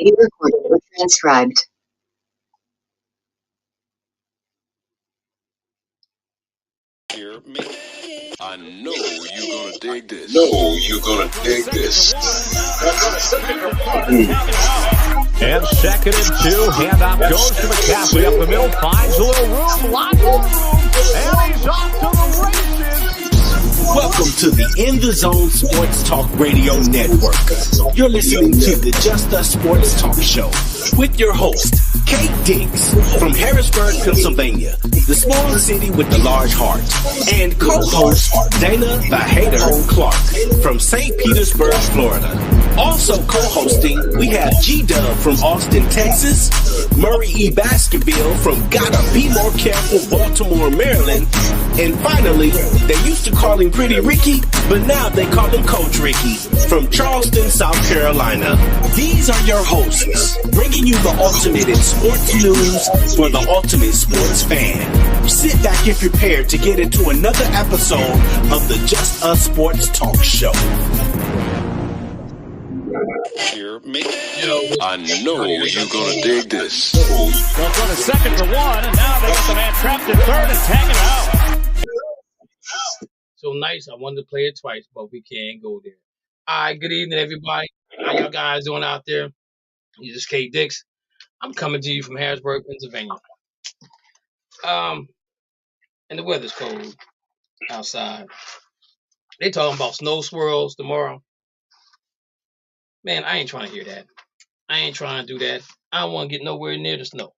Audio recorded or transcribed. I know you're gonna dig this. And second and two, handoff goes to McCaffrey up the middle, finds a little room, lots of room, and he's off to the races. Welcome to the In the Zone Sports Talk Radio Network. You're listening to the Just Us Sports Talk Show with your host, Kate Diggs from Harrisburg, Pennsylvania, the small city with the large heart, and co-host Dana the Hater Clark from St. Petersburg, Florida. Also co-hosting, we have G-Dub from Austin, Texas, Murray E. Baskerville from Gotta Be More Careful, Baltimore, Maryland, and finally, they used to call him Pretty Ricky, but now they call him Coach Ricky from Charleston, South Carolina. These are your hosts, bringing you the ultimate in sports news for the ultimate sports fan. Sit back and prepare to get into another episode of the Just Us Sports Talk Show. I know you're gonna dig this. Well, it's on a second for one, and now they got the man trapped in third and tagging out. So nice. I wanted to play it twice, but we can't go there. All right, good evening, everybody. How y'all guys doing out there? This is Kate Dix. I'm coming to you from Harrisburg, Pennsylvania. And the weather's cold outside. They talking about snow swirls tomorrow. Man, I ain't trying to hear that. I ain't trying to do that. I don't want to get nowhere near the snow.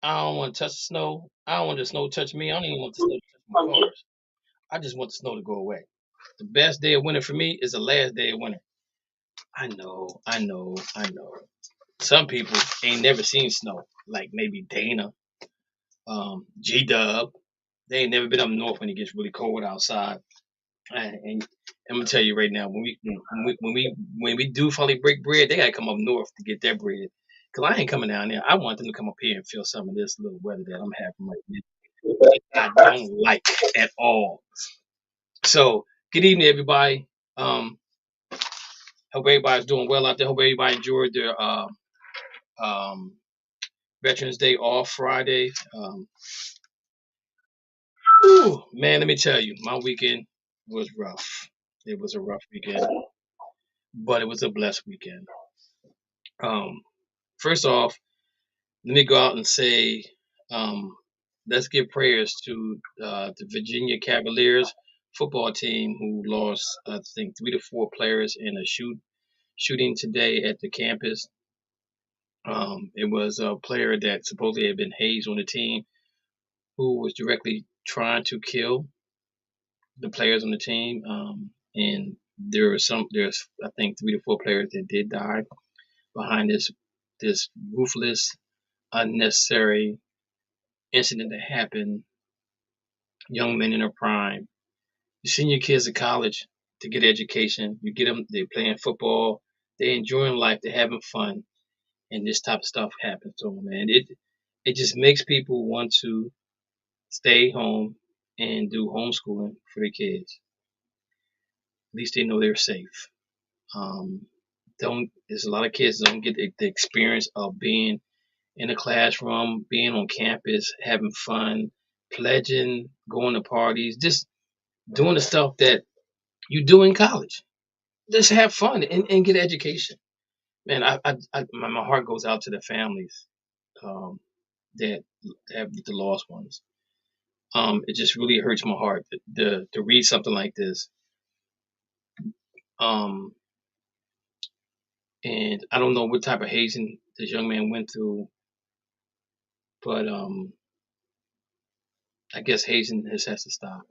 I don't want to touch the snow. I don't want the snow to touch me. I don't even want the snow to touch my cars. I just want the snow to go away. The best day of winter for me is the last day of winter. I know. Some people ain't never seen snow, like maybe Dana, G-Dub. They ain't never been up north when it gets really cold outside. And I'm gonna tell you right now, when we do finally break bread, they gotta come up north to get their bread. Cause I ain't coming down there. I want them to come up here and feel some of this little weather that I'm having right now. I don't like at all. So, good evening, everybody. Hope everybody's doing well out there. Hope everybody enjoyed their Veterans Day off Friday. Man, let me tell you, my weekend was rough. It was a rough weekend, but it was a blessed weekend. First off, let me go out and say, let's give prayers to the Virginia Cavaliers football team who lost, I think, 3 to 4 players in a shooting today at the campus. It was a player that supposedly had been hazed on the team who was directly trying to kill the players on the team. And there's I think 3 to 4 players that did die behind this ruthless, unnecessary incident that happened. Young men in their prime. You send your kids to college to get education. You get them, they're playing football, they're enjoying life, they're having fun, and this type of stuff happens to them, man. It just makes people want to stay home and do homeschooling for their kids. At least they know they're safe. There's a lot of kids that don't get the experience of being in a classroom, being on campus, having fun, pledging, going to parties, just doing the stuff that you do in college. Just have fun and get education. Man, my heart goes out to the families that have the lost ones. It just really hurts my heart to read something like this. And I don't know what type of hazing this young man went through, but I guess hazing has to stop.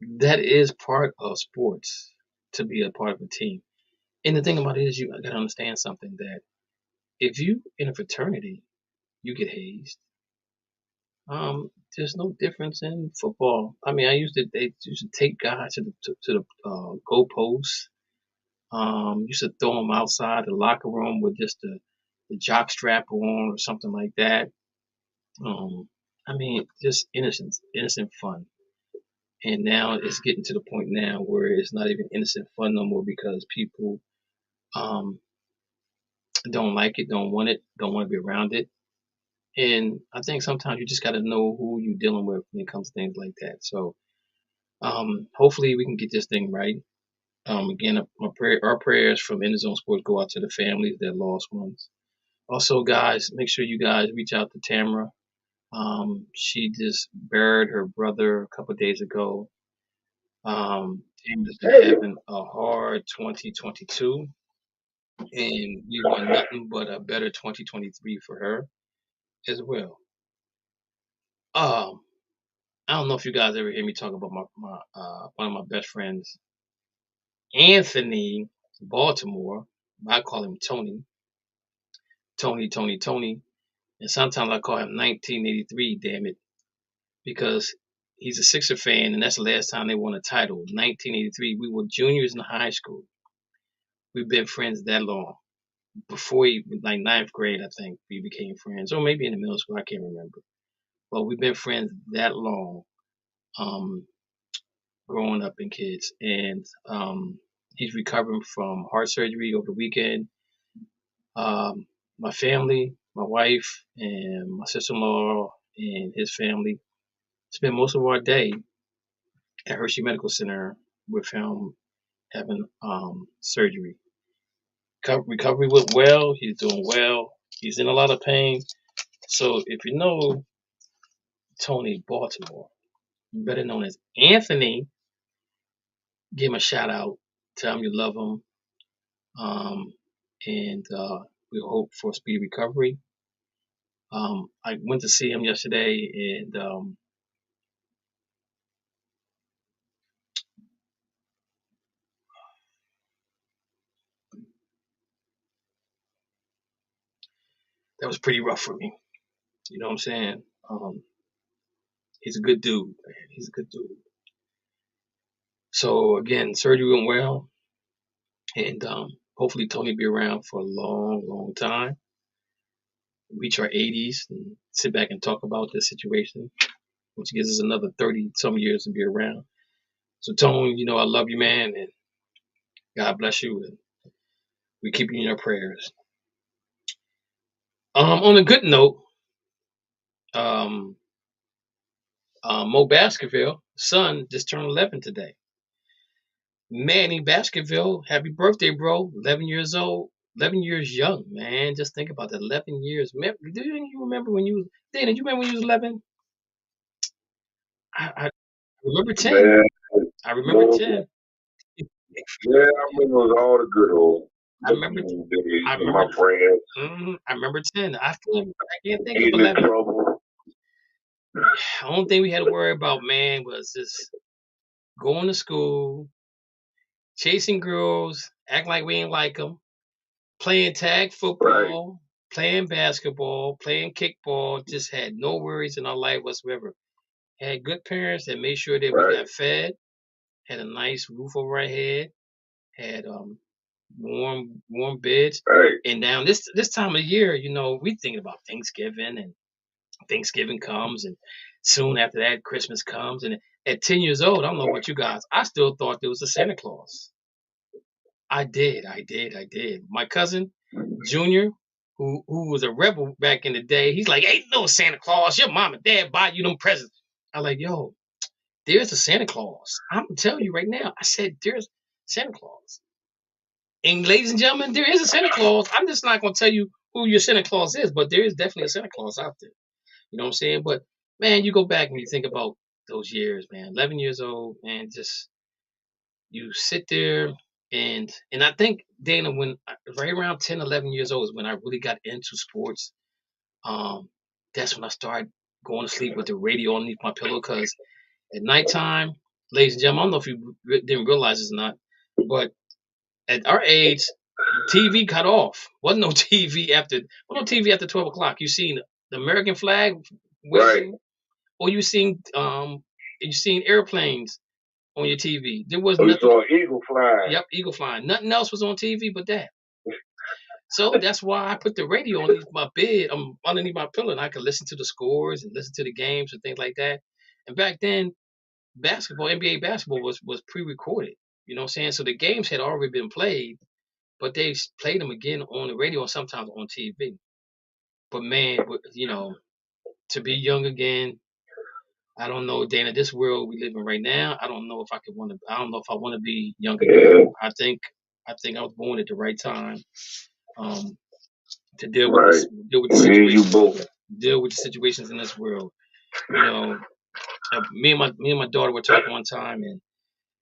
That is part of sports, to be a part of a team. And the thing about it is, you gotta understand something, that if you in a fraternity, you get hazed. There's no difference in football. I mean, they used to take guys to the goalposts. Used to throw them outside the locker room with just the jock strap on or something like that. I mean, just innocent fun. And now it's getting to the point now where it's not even innocent fun no more because people um, don't like it, don't want it, don't want to be around it. And I think sometimes you just got to know who you're dealing with when it comes to things like that. So hopefully we can get this thing right. Again, our prayers from End Zone Sports go out to the families, their lost ones. Also, guys, make sure you guys reach out to Tamara. She just buried her brother a couple of days ago. Tamara's been having a hard 2022, and we want nothing but a better 2023 for her as well. Um, I don't know if you guys ever hear me talk about my one of my best friends, Anthony Baltimore. I call him Tony. Tony. And sometimes I call him 1983, damn it, because he's a Sixer fan, and that's the last time they won a title. 1983. We were juniors in high school. We've been friends that long. Before like ninth grade, I think we became friends, or maybe in the middle school. I can't remember. But we've been friends that long, growing up in kids, and he's recovering from heart surgery over the weekend. My family, my wife, and my sister-in-law and his family spent most of our day at Hershey Medical Center with him having surgery. Recovery went well. He's doing well. He's in a lot of pain. So if you know Tony Baltimore, better known as Anthony, give him a shout out. Tell him you love him. And we hope for a speedy recovery. I went to see him yesterday, and that was pretty rough for me. You know what I'm saying? He's a good dude, man. He's a good dude. So again, surgery went well, and hopefully Tony be around for a long, long time. Reach our 80s and sit back and talk about this situation, which gives us another 30 some years to be around. So Tony, you know I love you, man, and God bless you, and we keep you in our prayers. On a good note, Mo Baskerville, son, just turned 11 today. Manny Baskerville, happy birthday, bro. 11 years old. 11 years young, man. Just think about that. 11 years. Do you remember when you Dana, you remember when you was 11? I remember 10. Man, I remember 10. yeah, I remember all the good old I remember days I with my remember friends. I remember 10. I can't think of Getting in 11. trouble. The only thing we had to worry about, man, was just going to school, chasing girls, acting like we ain't like them, playing tag football, playing basketball, playing kickball. Just had no worries in our life whatsoever. Had good parents that made sure that we got fed, had a nice roof over our head, had warm beds. Right. And now this time of year, you know, we thinking about Thanksgiving, and Thanksgiving comes, and soon after that Christmas comes. And at 10 years old, I don't know about you guys, I still thought there was a Santa Claus. I did. My cousin Junior, who was a rebel back in the day, he's like, "Ain't no Santa Claus. Your mom and dad buy you them presents." I'm like, "Yo, there's a Santa Claus. I'm telling you right now." I said, "There's Santa Claus." And ladies and gentlemen, there is a Santa Claus. I'm just not gonna tell you who your Santa Claus is, but there is definitely a Santa Claus out there. You know what I'm saying? But man, you go back and you think about those years, man. 11 years old, man, just you sit there, and I think, Dana, when right around 10, 11 years old is when I really got into sports. That's when I started going to sleep with the radio underneath my pillow, because at nighttime, ladies and gentlemen, I don't know if you didn't realize this or not, but at our age, TV cut off. Wasn't no TV after 12 o'clock. You seen the American flag waving, or you seen airplanes on your TV. There was nothing. You saw eagle flying. Yep, eagle flying. Nothing else was on TV but that. So that's why I put the radio underneath my bed, underneath my pillow, and I could listen to the scores and listen to the games and things like that. And back then, NBA basketball was pre-recorded. You know what I'm saying? So the games had already been played, but they played them again on the radio and sometimes on TV. But man, to be young again, I don't know, Dana. This world we live in right now, I don't know if I want to. I don't know if I want to be young again. Yeah, I think I was born at the right time to deal with right. this, deal with the Me and you situations, both. deal with the situations in this world. You know, me and my daughter were talking one time,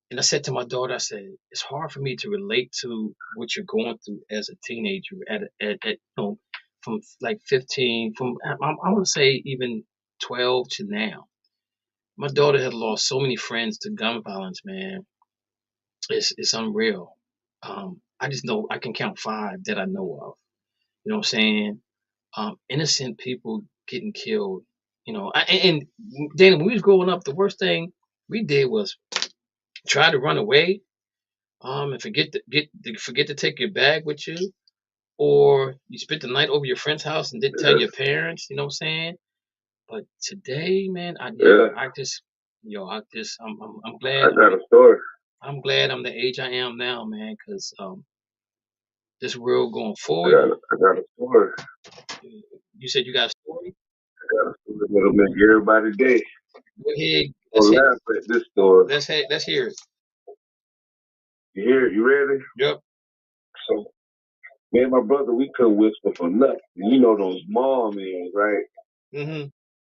and I said to my daughter, I said, it's hard for me to relate to what you're going through as a teenager from like 15, I want to say even 12 to now. My daughter had lost so many friends to gun violence, man. It's unreal. I just know I can count 5 that I know of. You know what I'm saying? Innocent people getting killed. And Dana, when we was growing up, the worst thing we did was try to run away, and forget to take your bag with you, or you spent the night over your friend's house and didn't tell Yes. your parents. You know what I'm saying? But today, man, Yeah. I'm I glad got a story. I'm glad I'm the age I am now, man, because this world going I forward. got a story. You said you got a story. I got a story that'll make everybody day. Go ahead. Or laugh at this story. Let's hear it. You hear it? You ready? Yep. So me and my brother, we couldn't whisper for nothing. You know those mom is, right? Mm-hmm.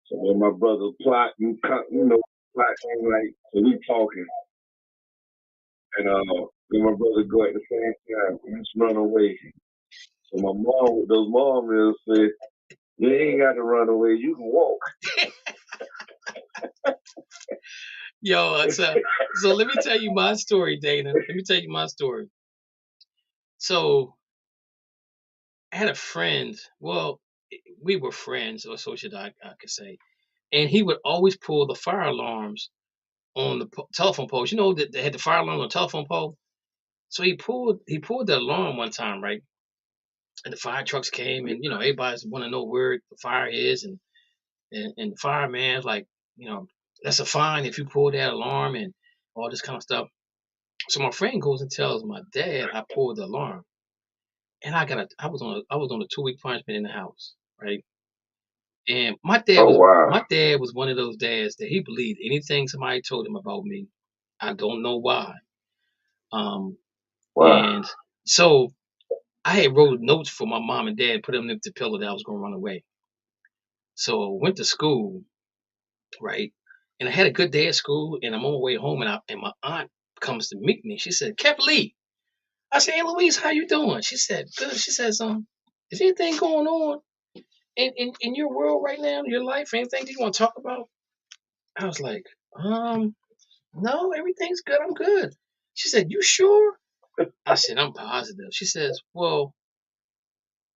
So me and my brother plotting, plotting like, so we talking. And me and my brother go at the same time. We just run away. So my mom, those mom is said, you ain't got to run away. You can walk. Yo, so let me tell you my story, Dana. Let me tell you my story. So I had a friend. Well, we were friends, or so should I could say. And he would always pull the fire alarms on the telephone poles. You know that they had the fire alarm on the telephone pole. So he pulled the alarm one time, right? And the fire trucks came, and everybody's want to know where the fire is, and the fireman's like, that's a fine if you pull that alarm and all this kind of stuff. So my friend goes and tells my dad I pulled the alarm, and I was on a 2-week punishment in the house, right? And Oh, wow. my dad was one of those dads that he believed anything somebody told him about me. I don't know why. Um, Wow. and so I had wrote notes for my mom and dad, put them in the pillow that I was going to run away. So I went to school, right? And I had a good day at school, and I'm on my way home, and my aunt comes to meet me. She said, Captain Lee. I said, hey, Louise, how you doing? She said, good. She says, is anything going on in your world right now, your life, anything that you want to talk about? I was like, no, everything's good. I'm good. She said, you sure? I said, I'm positive. She says, well,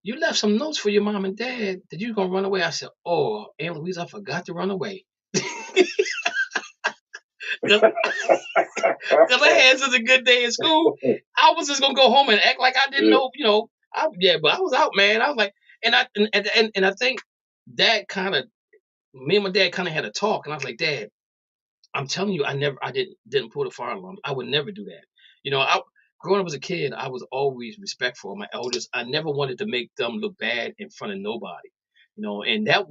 you left some notes for your mom and dad that you gonna run away. I said, oh, Aunt Louise, I forgot to run away. Because I had such a good day in school. I was just gonna go home and act like I didn't know, but I was out, man. I was like, and I think that kind of me and my dad kind of had a talk, and I was like, Dad, I'm telling you, I didn't pull the fire alarm. I would never do that. Growing up as a kid, I was always respectful of my elders. I never wanted to make them look bad in front of nobody. And that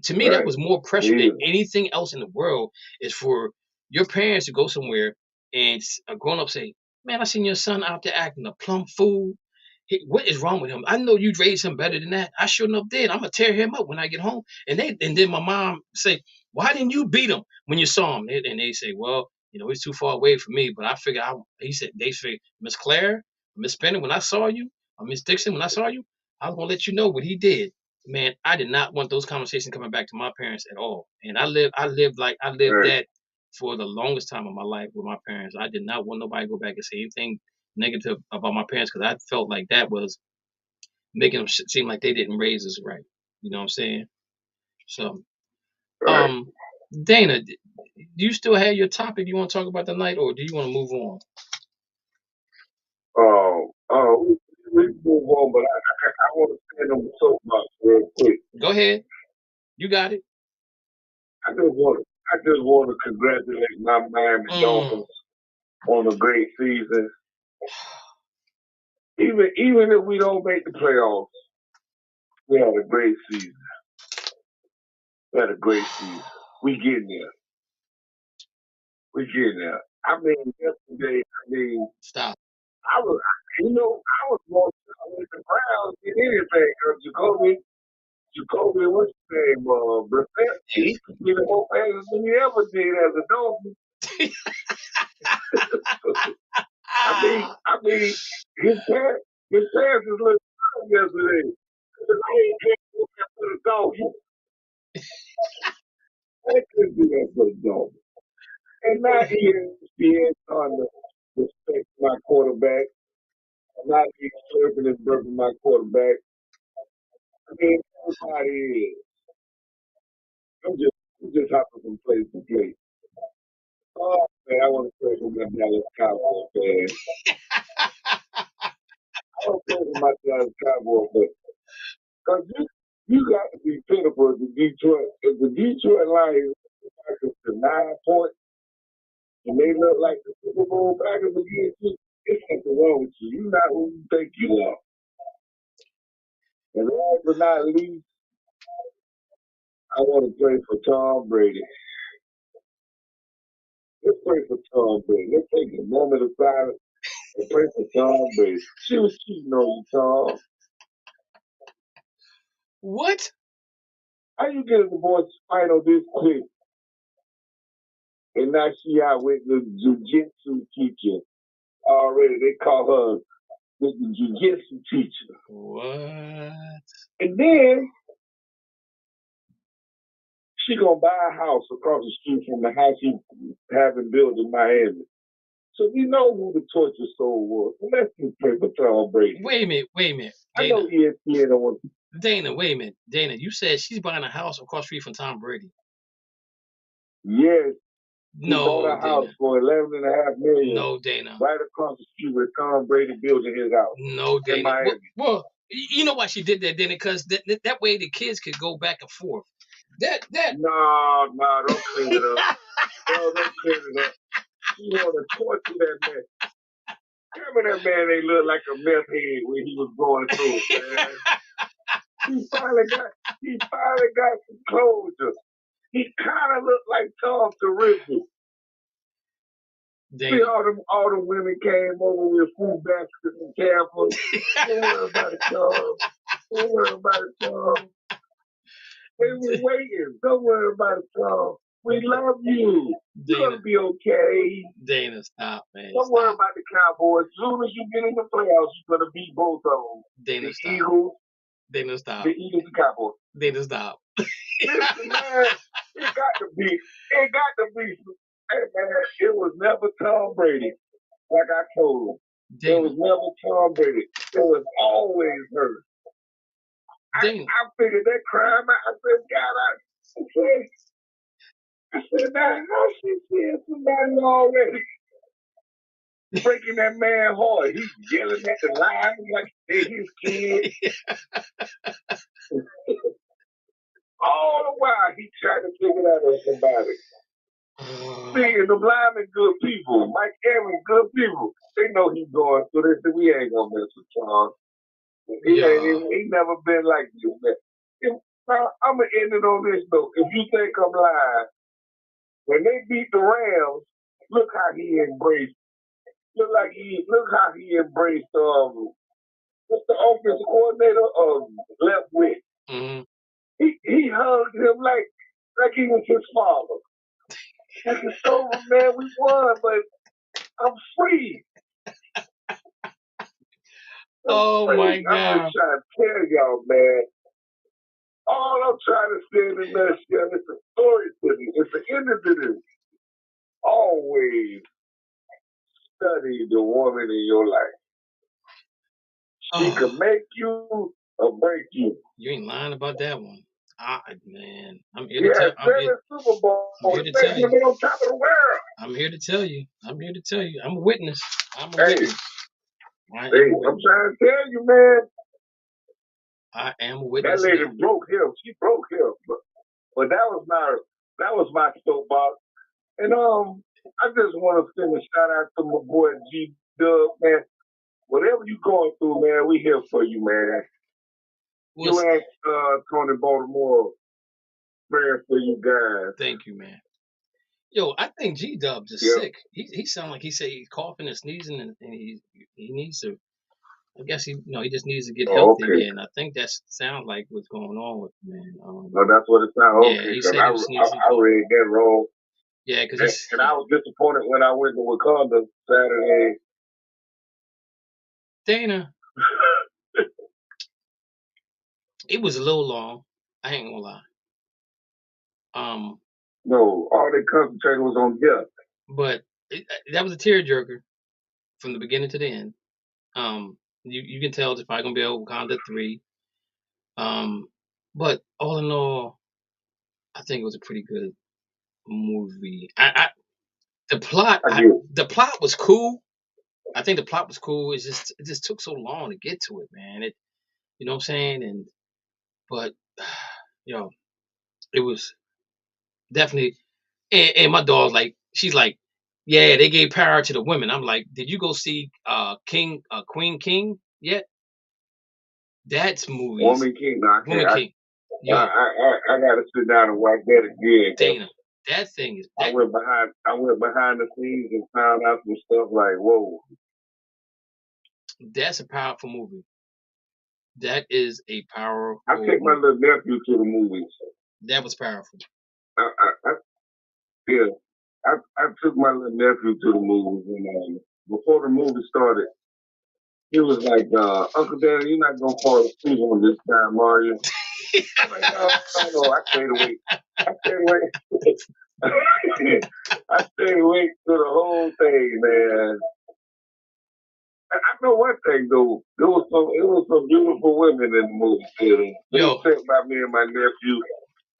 to me, that Right. was more pressure than anything else in the world, is for your parents to go somewhere and a grown up say, man, I seen your son out there acting a plumb fool. What is wrong with him? I know you raised him better than that. I sure enough did. I'm gonna tear him up when I get home. And then my mom say, why didn't you beat him when you saw him? And they say, well, he's too far away from me. But I figured they say, Miss Claire, Miss Bennett, when I saw you, or Miss Dixon, when I saw you, I was gonna let you know what he did. Man, I did not want those conversations coming back to my parents at all. And I lived Right. that for the longest time of my life with my parents. I did not want nobody to go back and say anything negative about my parents, because I felt like that was making them seem like they didn't raise us right. You know what I'm saying? So, Right. Dana, do you still have your topic you want to talk about tonight, or do you want to move on? We move on, but I want to stand on the soapbox real quick. Go ahead. You got it. I just want I just want to congratulate my Miami Dolphins on a great season. Even if we don't make the playoffs, we had a great season. We had a great season. We getting there. We getting there. I mean, yesterday, Stop. I was more with the Browns than anything because Jacoby, what's his name? Brissett, he completed more passes than he ever did as a Dolphin. I mean, his passes looked good yesterday. He can't do that for the Dolphins. I couldn't do that for the Dolphins. And not ESPN trying to respect my quarterback. Not slurping and burping my quarterback. I mean, everybody is. I'm just hopping from place to place. Oh man, I want to pray for my Dallas Cowboys, man. I want to pray for my Dallas Cowboys, but because you got to be pitiful to Detroit. If the Detroit Lions are to 9 points and they look like the Super Bowl Packers against you, it's something wrong with you. You're not who you think you are. And last but not least, I want to pray for Tom Brady. Let's pray for Tom Brady. Let's take a moment of silence and pray for Tom Brady. She was cheating on you, Tom. What? How you get a divorce final this quick? And now she out with the jiu-jitsu teacher. Already, they call her the jiu-jitsu teacher. What? And then she gonna buy a house across the street from the house she having built in Miami. So we know who the torture soul was. So let's just pray for Tom Brady. Wait a minute. I know ESPN don't want. Dana, wait a minute. Dana, you said she's buying a house across the street from Tom Brady. Yes. He No, bought a house for $11.5 million. No, Dana. Right across the street where Tom Brady building his house. No, Dana. In Miami. Well, you know why she did that, Dana? Because that way the kids could go back and forth. No, don't clean it up. No, don't clean it up. You want to torture that man. Remember that man ain't look like a meth head when he was going through it, man. He finally got some closure. He kind of looked like Tom Terrific. See, all the women came over with food baskets and campers. Don't worry about it, Tom. Don't worry about it, Tom. They were waiting. Don't worry about it, Tom. We love you. You're going to be okay. Dana, stop, man. Don't worry about the Cowboys. As soon as you get in the playoffs, you're going to beat both of them. Dana, the stop. Eagles. Dana, stop. The Eagles and Cowboys. Dana, stop. Listen, man, it got to be. Hey, man, it was never Tom Brady. Like I told him. Dana. It was never Tom Brady. It was always her. I figured that crime out. I said, God, I said, now how she seeing somebody already breaking that man heart? He's yelling at the line like they're his kid. All the while he trying to figure out on somebody. See, the linemen good people. Mike Evans good people. They know he's going through this, and we ain't gonna mess with Tom. He never been like this, man. I'm gonna end it on this though. If you think I'm lying, when they beat the Rams, look how he embraced. Look how he embraced. What's the offensive coordinator? Left Wick. Mm-hmm. He hugged him like he was his father. It's over, man. We won, but I'm free. My God! I'm just trying to tell y'all, man. All I'm trying to say in a nutshell, it's a story to me. It's the end of this. Always study the woman in your life. She can make you or break you. You ain't lying about that one. Man, I'm here to tell you. Super Bowl. I'm here to tell you. On top of the world. I'm here to tell you. I'm a witness. I'm trying to tell you, man. I am a witness. That lady broke him. She broke him. But that was that was my soapbox. And I just want to send a shout out to my boy G Dub, man. Whatever you going through, man, we here for you, man. Well, You ask Tony Baltimore, prayers for you guys. thank you, man. Yo, I think G Dub's is Yeah. sick. He sound like he say he's coughing and sneezing, and he needs to. I guess he just needs to get healthy Okay. again. I think that sounds like what's going on with him, man. No, that's what it sounds. Yeah, Okay, he 'cause said he was sneezing. I read that wrong. Yeah, because And I was disappointed when I went to Wakanda Saturday. Dana, it was a little long. I ain't gonna lie. No, all they concentrated was on death. But that was a tearjerker from the beginning to the end. You can tell it's probably gonna be a Wakanda 3. But all in all, I think it was a pretty good movie. The plot was cool. I think the plot was cool. It just took so long to get to it, man. You know what I'm saying? But it was definitely. And my dog's like, she's like, yeah, they gave power to the women. I'm like, did you go see Queen King yet? That's movies. Woman King. No, I can't. Woman King. Yo, I gotta sit down and watch that again. Dana, that thing is. I went behind the scenes and found out some stuff like, whoa. That's a powerful movie. That is a powerful. I take my little nephew to the movies. That was powerful. I took my little nephew to the movies, and before the movie started, he was like, Uncle Daddy, you're not going to fall asleep on this time, are you? I'm like, no, I stayed awake. I stayed awake through the whole thing, man. I know one thing, though. It was some beautiful women in the movie theater. They sat by me and my nephew.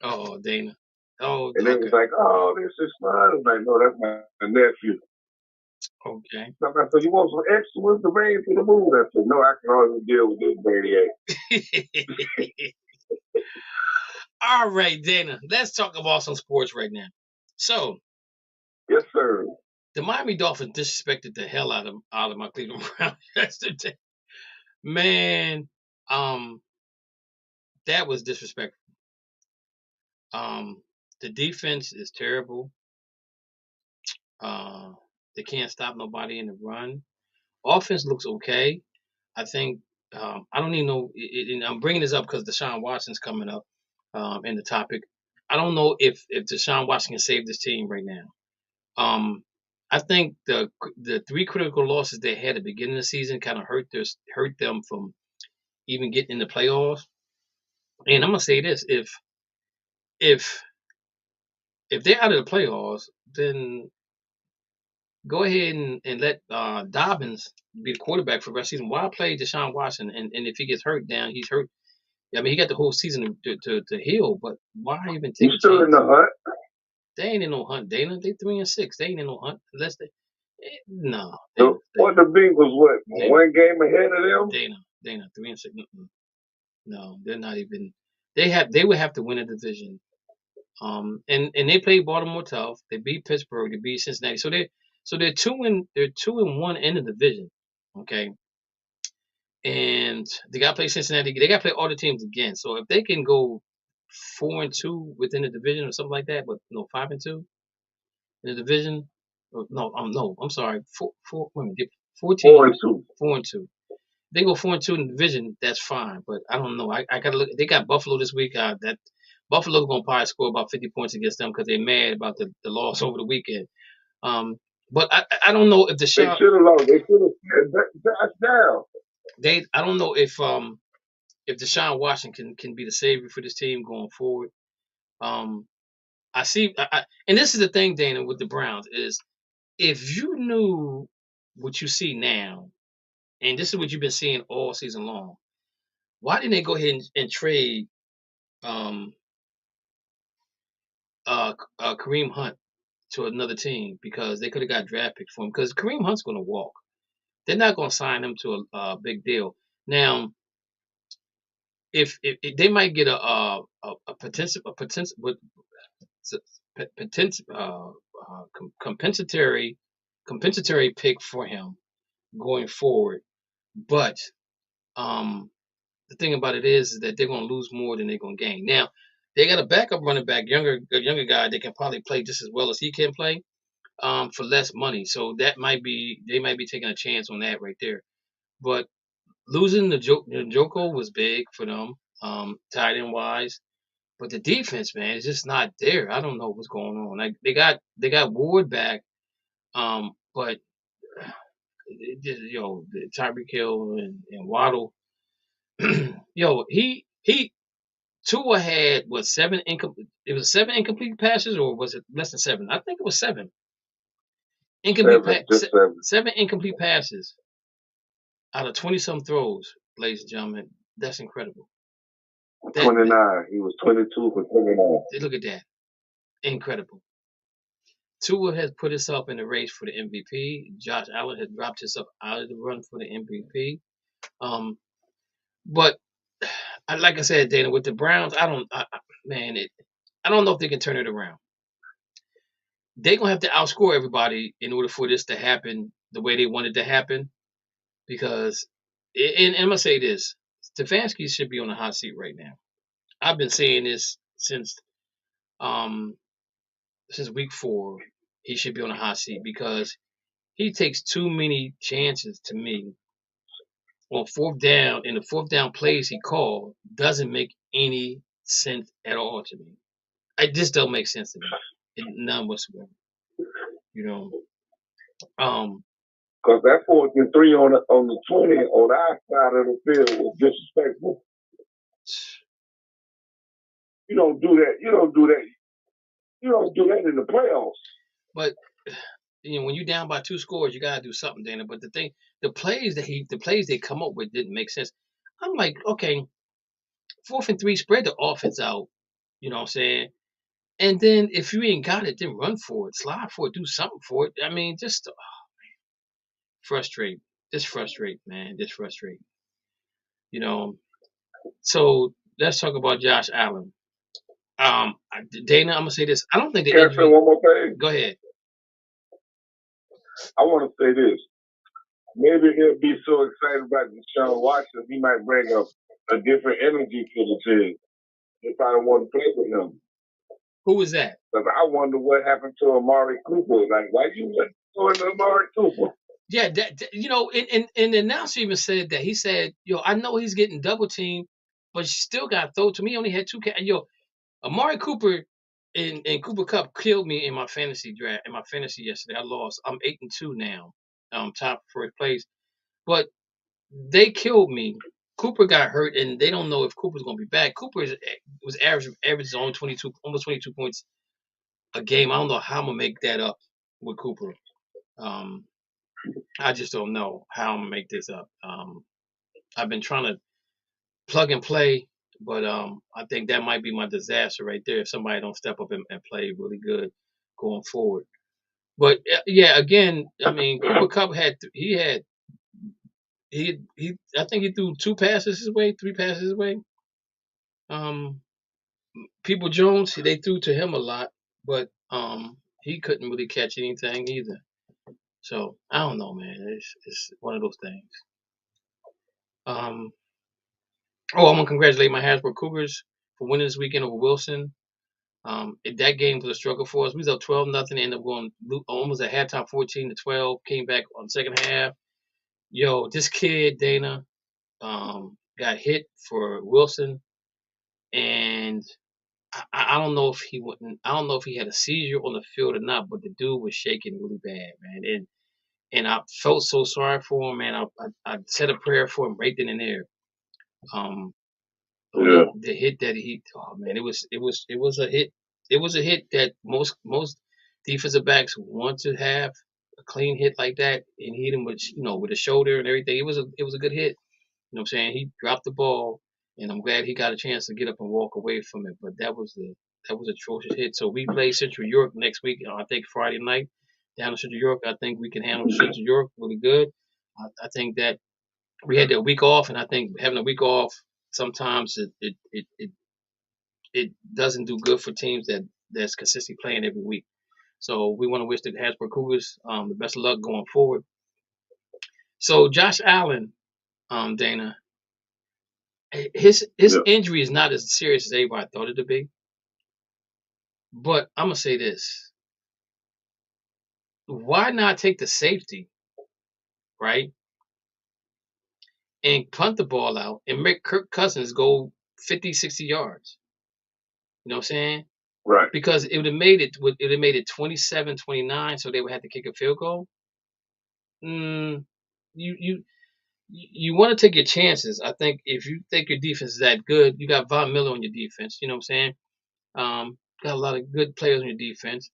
Oh, Dana. Oh, and they was like, oh, this is fun. I was like, no, that's my nephew. Okay. So I said, you want some extras to bring to the movie? I said, no, I can always deal with this maniac. All right, Dana, let's talk about some sports right now. So. Yes, sir. The Miami Dolphins disrespected the hell out of my Cleveland Browns yesterday. Man, that was disrespectful. The defense is terrible. They can't stop nobody in the run. Offense looks okay. I think I don't even know. I'm bringing this up because Deshaun Watson's coming up in the topic. I don't know if Deshaun Watson can save this team right now. I think the 3 critical losses they had at the beginning of the season kind of hurt them from even getting in the playoffs. And I'm gonna say this: if they're out of the playoffs, then go ahead and let Dobbins be the quarterback for the rest of the season. Why play Deshaun Watson? And if he gets hurt, down he's hurt. I mean, he got the whole season to heal, but why even take a chance? Still in the hunt? They ain't in no hunt, Dana. They 3-6. They ain't in no hunt unless they. No. What the Bengals? What Dana, 1 game ahead of them? Dana 3-6. No, they're not even. They would have to win a division. And they played Baltimore tough. They beat Pittsburgh. They beat Cincinnati. So they're 2-1 in the division. Okay. And they got to play Cincinnati. They got to play all the teams again. So if they can go 4-2 within the division or something like that, but 5-2 in the division. I'm sorry. 4-2. 4-2. They go 4-2 in the division. That's fine, but I don't know. I gotta look. They got Buffalo this week. That Buffalo's gonna probably score about 50 points against them because they're mad about the loss over the weekend. But I don't know if They should have lost. They should have down. I don't know if Deshaun Watson can be the savior for this team going forward. I see, and this is the thing, Dana, with the Browns is if you knew what you see now, and this is what you've been seeing all season long, why didn't they go ahead and trade Kareem Hunt to another team? Because they could have got draft picks for him. Because Kareem Hunt's going to walk. They're not going to sign him to a big deal. Now, if they might get a potential, compensatory pick for him going forward. But the thing about it is that they're going to lose more than they're going to gain. Now they got a backup running back, younger guy that can probably play just as well as he can play for less money. So they might be taking a chance on that right there. But losing the Joko was big for them, tight end wise. But the defense, man, is just not there. I don't know what's going on. Like they got Ward back, but it just, Tyreek Hill and Waddle, he Tua had what 7 incomplete? It was 7 incomplete passes, or was it less than 7? I think it was 7 7 incomplete passes out of 20-some throws, ladies and gentlemen. That's incredible. 29. He was 22 for 29. Look at that. Incredible. Tua has put himself in the race for the MVP. Josh Allen has dropped himself out of the run for the MVP. But like I said, Dana, with the Browns, I don't know if they can turn it around. They're going to have to outscore everybody in order for this to happen the way they want it to happen. Because, and I'm going to say this, Stefanski should be on the hot seat right now. I've been saying this since week 4. He should be on the hot seat because he takes too many chances to me on 4th down, and the 4th down plays he called doesn't make any sense at all to me. It just don't make sense to me. None whatsoever. Because that 4th and 3 on the 20 on our side of the field was disrespectful. You don't do that. You don't do that in the playoffs. But when you're down by 2 scores, you gotta do something, Dana. But the plays they come up with didn't make sense. I'm like, okay, 4th and 3, spread the offense out. You know what I'm saying? And then if you ain't got it, then run for it, slide for it, do something for it. I mean, just frustrate. Just frustrate, man. Just frustrate. So let's talk about Josh Allen. Dana, I'm gonna say this. I don't think the Can I injury. say one more thing? Go ahead. I want to say this. Maybe he'll be so excited about DESHAUN Watson, he might bring up a different energy to the team. If I don't want to play with him. Who was that? Because I wonder what happened to Amari Cooper. Like, why you went going to Amari Cooper? Yeah, and the announcer even said that. He said, I know he's getting double teamed, but still got thrown to me. He only had 2 Amari Cooper and Cooper Kupp killed me in my fantasy draft, in my fantasy yesterday. I lost. I'm 8-2 now, top 1st place. But they killed me. Cooper got hurt, and they don't know if Cooper's going to be back. Cooper was average only almost 22 points a game. I don't know how I'm going to make that up with Cooper. I just don't know how I'm going to make this up. I've been trying to plug and play, but I think that might be my disaster right there if somebody don't step up and play really good going forward. But yeah, again, I mean, Cooper Kupp I think he threw 2 passes his way, 3 passes his way. People Jones, they threw to him a lot, but he couldn't really catch anything either. So I don't know, man. It's one of those things. I'm gonna congratulate my Harrisburg Cougars for winning this weekend over Wilson. That game was a struggle for us. We was up 12-0, ended up going almost at halftime 14-12. Came back on the second half. This kid Dana got hit for Wilson, and I don't know if he had a seizure on the field or not, but the dude was shaking really bad, man. And I felt so sorry for him, man. I said a prayer for him right then and there. The hit that it was a hit. It was a hit that most defensive backs want to have a clean hit like that, and hit him with the shoulder and everything. It was a good hit. You know what I'm saying? He dropped the ball, and I'm glad he got a chance to get up and walk away from it. But that was atrocious hit. So we play Central York next week. I think Friday night down in Central York. I think we can handle Central York really good. I think that we had that week off, and I think having a week off sometimes it doesn't do good for teams that that's consistently playing every week. So we want to wish the Harrisburg Cougars the best of luck going forward. So Josh Allen, Dana, his Yeah. injury is not as serious as everybody thought it to be. But I'm gonna say this: why not take the safety, right, and punt the ball out and make Kirk Cousins go 50, 60 yards? You know what I'm saying? Right. Because it would have made it 27-29, so they would have to kick a field goal. You want to take your chances. I think if you think your defense is that good, you got Von Miller on your defense. You know what I'm saying? Got a lot of good players on your defense.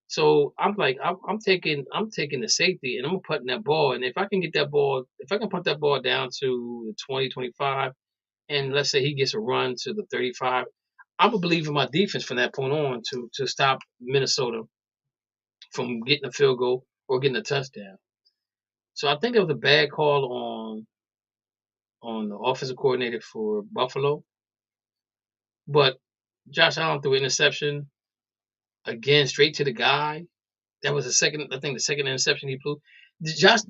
So I'm like, I'm taking the safety and I'm putting that ball. And if I can punt that ball down to the 20, 25, and let's say he gets a run to the 35, I'm gonna believe in my defense from that point on to stop Minnesota from getting a field goal or getting a touchdown. So I think it was a bad call on the offensive coordinator for Buffalo. But Josh Allen threw an interception again, straight to the guy. That was the second interception he threw. Josh,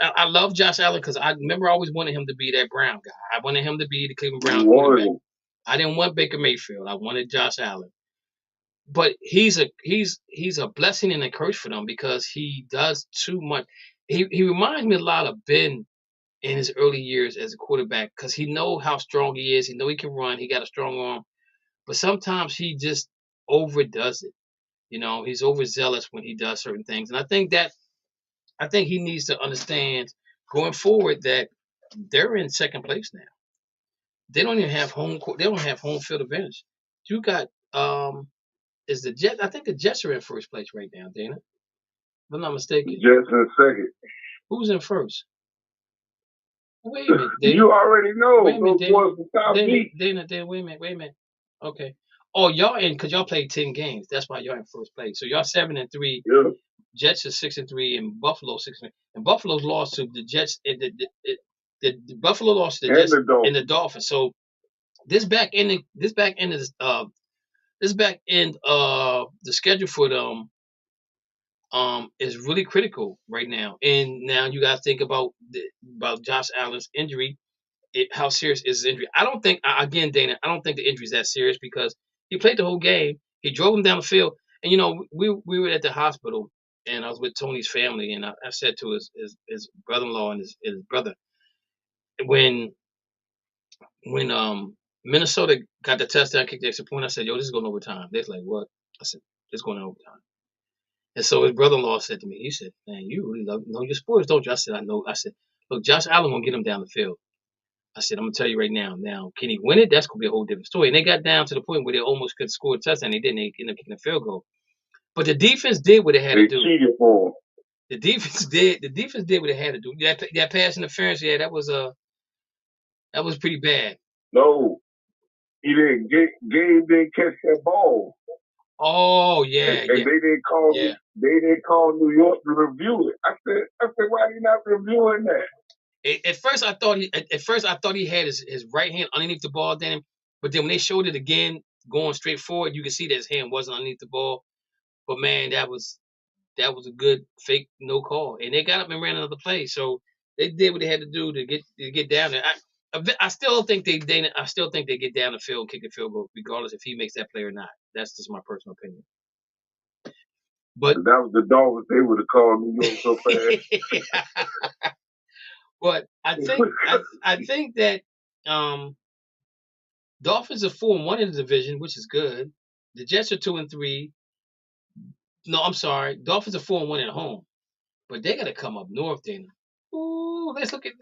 I love Josh Allen because I remember I always wanted him to be that Brown guy. I wanted him to be the Cleveland Brown quarterback. I didn't want Baker Mayfield. I wanted Josh Allen. But he's a blessing and a curse for them because he does too much. He reminds me a lot of Ben in his early years as a quarterback because he know how strong he is. He know he can run. He got a strong arm. But sometimes he just overdoes it. You know, he's overzealous when he does certain things. And I think he needs to understand going forward that they're in second place now. They don't even have home field advantage. You got is the Jets? I think the Jets are in first place right now, Dana. If I'm not mistaken. Jets in second. Who's in first? Wait a minute, Dana. You already know. Wait a minute, Dana, Dana, wait a minute. Okay. Oh, y'all in because y'all played 10 games. That's why y'all in first place. So y'all 7-3. Yeah. Jets are 6-3, and Buffalo 6-3. And Buffalo's lost to the Jets. The Buffalo lost to the Jets and the Dolphins. So this back end of the schedule for them is really critical right now. And now you got to think about Josh Allen's injury. How serious is his injury? I don't think, again, Dana, I don't think the injury is that serious because he played the whole game. He drove him down the field. And, you know, we were at the hospital, and I was with Tony's family, and I said to his brother-in-law and his brother, when Minnesota got the touchdown, kicked the extra point, I said, yo, this is going to overtime. They're like, what? I said, it's going to overtime. And so his brother-in-law said to me, he said, man, you really know your sports, don't you? I said, I know. I said, look, Josh Allen going to get him down the field. I said, I'm going to tell you right now. Now, can he win it? That's going to be a whole different story. And they got down to the point where they almost could score a touchdown. They didn't. They ended up kicking a field goal. But the defense did what it had to do. They cheated for him. The defense did what it had to do. That pass interference, yeah, that was pretty bad. No, he didn't. Gabe didn't catch that ball. Oh yeah, and they didn't call. Yeah. They didn't call New York to review it. I said, why are you not reviewing that? At first, I thought he had his right hand underneath the ball, then. But then when they showed it again, going straight forward, you could see that his hand wasn't underneath the ball. But man, that was a good fake no call, and they got up and ran another play. So they did what they had to do to get down there. I still think they get down the field and kick the field goal, regardless if he makes that play or not. That's just my personal opinion. But if that was the Dolphins, they would have called New York so fast. But I think that Dolphins are 4-1 in the division, which is good. The Jets are 2-3. No, I'm sorry. Dolphins are 4-1 at home, but they got to come up north, Dana. Ooh, let's look at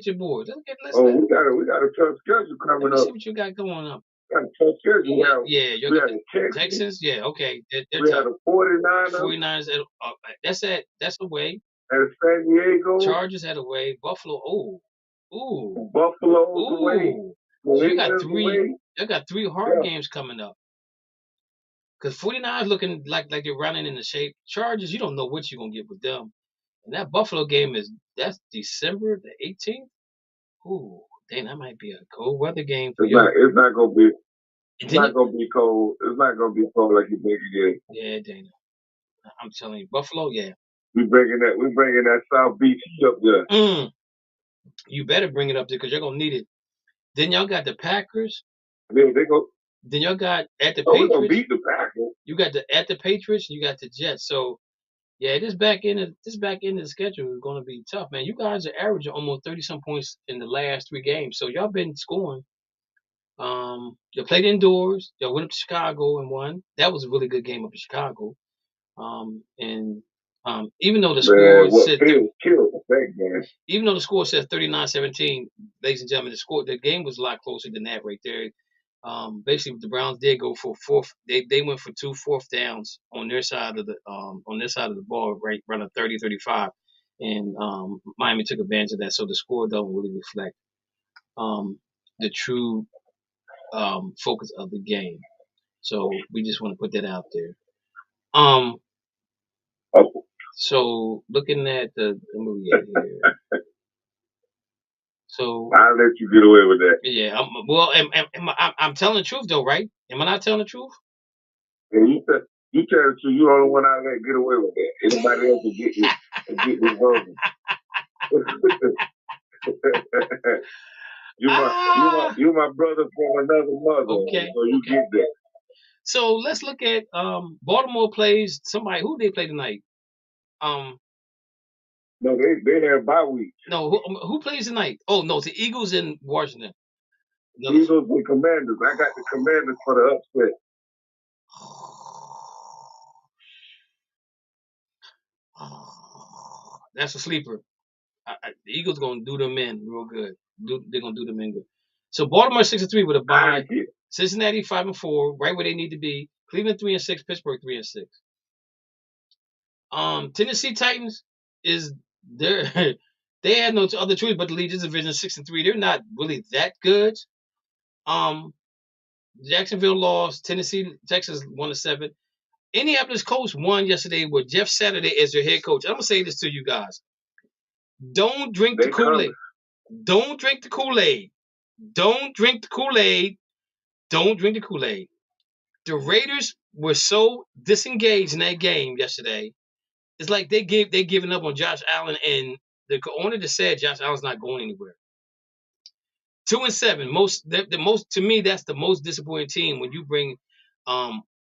your board. We got a tough schedule coming up. See what you got going up. Got a tough schedule. Yeah, we got the Texans. Yeah, okay. We got the 49ers. 49ers. That's away. And San Diego. Chargers at away. Buffalo. Ooh. Buffalo's away. So you got three hard games coming up. Because 49ers looking like they're running into shape. Chargers, you don't know what you're going to get with them. And that Buffalo game that's December the 18th. Ooh, dang, that might be a cold weather game for you. It's not going to be. It's not gonna be cold. It's not gonna be cold like you think it is. Yeah, Dana. I'm telling you, Buffalo. Yeah. We bringing that South Beach heat up there. You better bring it up there because you're gonna need it. Then y'all got the Packers. They go. Then y'all got at the Oh, we gonna Patriots. beat the Packers. You got at the Patriots. You got the Jets. So yeah, this back end of the schedule is gonna be tough, man. You guys are averaging almost 30-some points in the last 3 games. So y'all been scoring. You played indoors. Y'all went up to Chicago and won. That was a really good game up in Chicago. Even though the score said even though the score says 39-17, ladies and gentlemen, the game was a lot closer than that right there. Basically, the Browns did go for fourth. They went for 2 fourth downs on their side of the ball, right around 30-35, and Miami took advantage of that. So the score doesn't really reflect the true focus of the game. So we just want to put that out there. So looking at the movie here. So I'll let you get away with that. Yeah. I'm telling the truth though, right? Am I not telling the truth? Yeah, you tell the truth. You're the only one I let get away with that. Anybody else will get this version. You my brother from another mother. Okay. So you get that. So let's look at Baltimore plays somebody. Who they play tonight? No, they have bye week. No, who plays tonight? Oh no, it's the Eagles in Washington. No. Eagles and Commanders. I got the Commanders for the upset. That's a sleeper. The Eagles gonna do them in real good. They're gonna do them in good. So Baltimore 6-3 with a bye. Cincinnati 5-4, right where they need to be. Cleveland 3-6, Pittsburgh 3-6. Tennessee Titans is they had no other choice but to lead this division 6-3. They're not really that good. Jacksonville lost. Texas 1-7. Indianapolis Colts won yesterday with Jeff Saturday as their head coach. I'm gonna say this to you guys: don't drink the Kool-Aid. Don't drink the Kool-Aid. Don't drink the Kool-Aid. Don't drink the Kool-Aid. The Raiders were so disengaged in that game yesterday. It's like they giving up on Josh Allen, and the owner just said Josh Allen's not going anywhere. 2-7. To me, that's the most disappointing team when you bring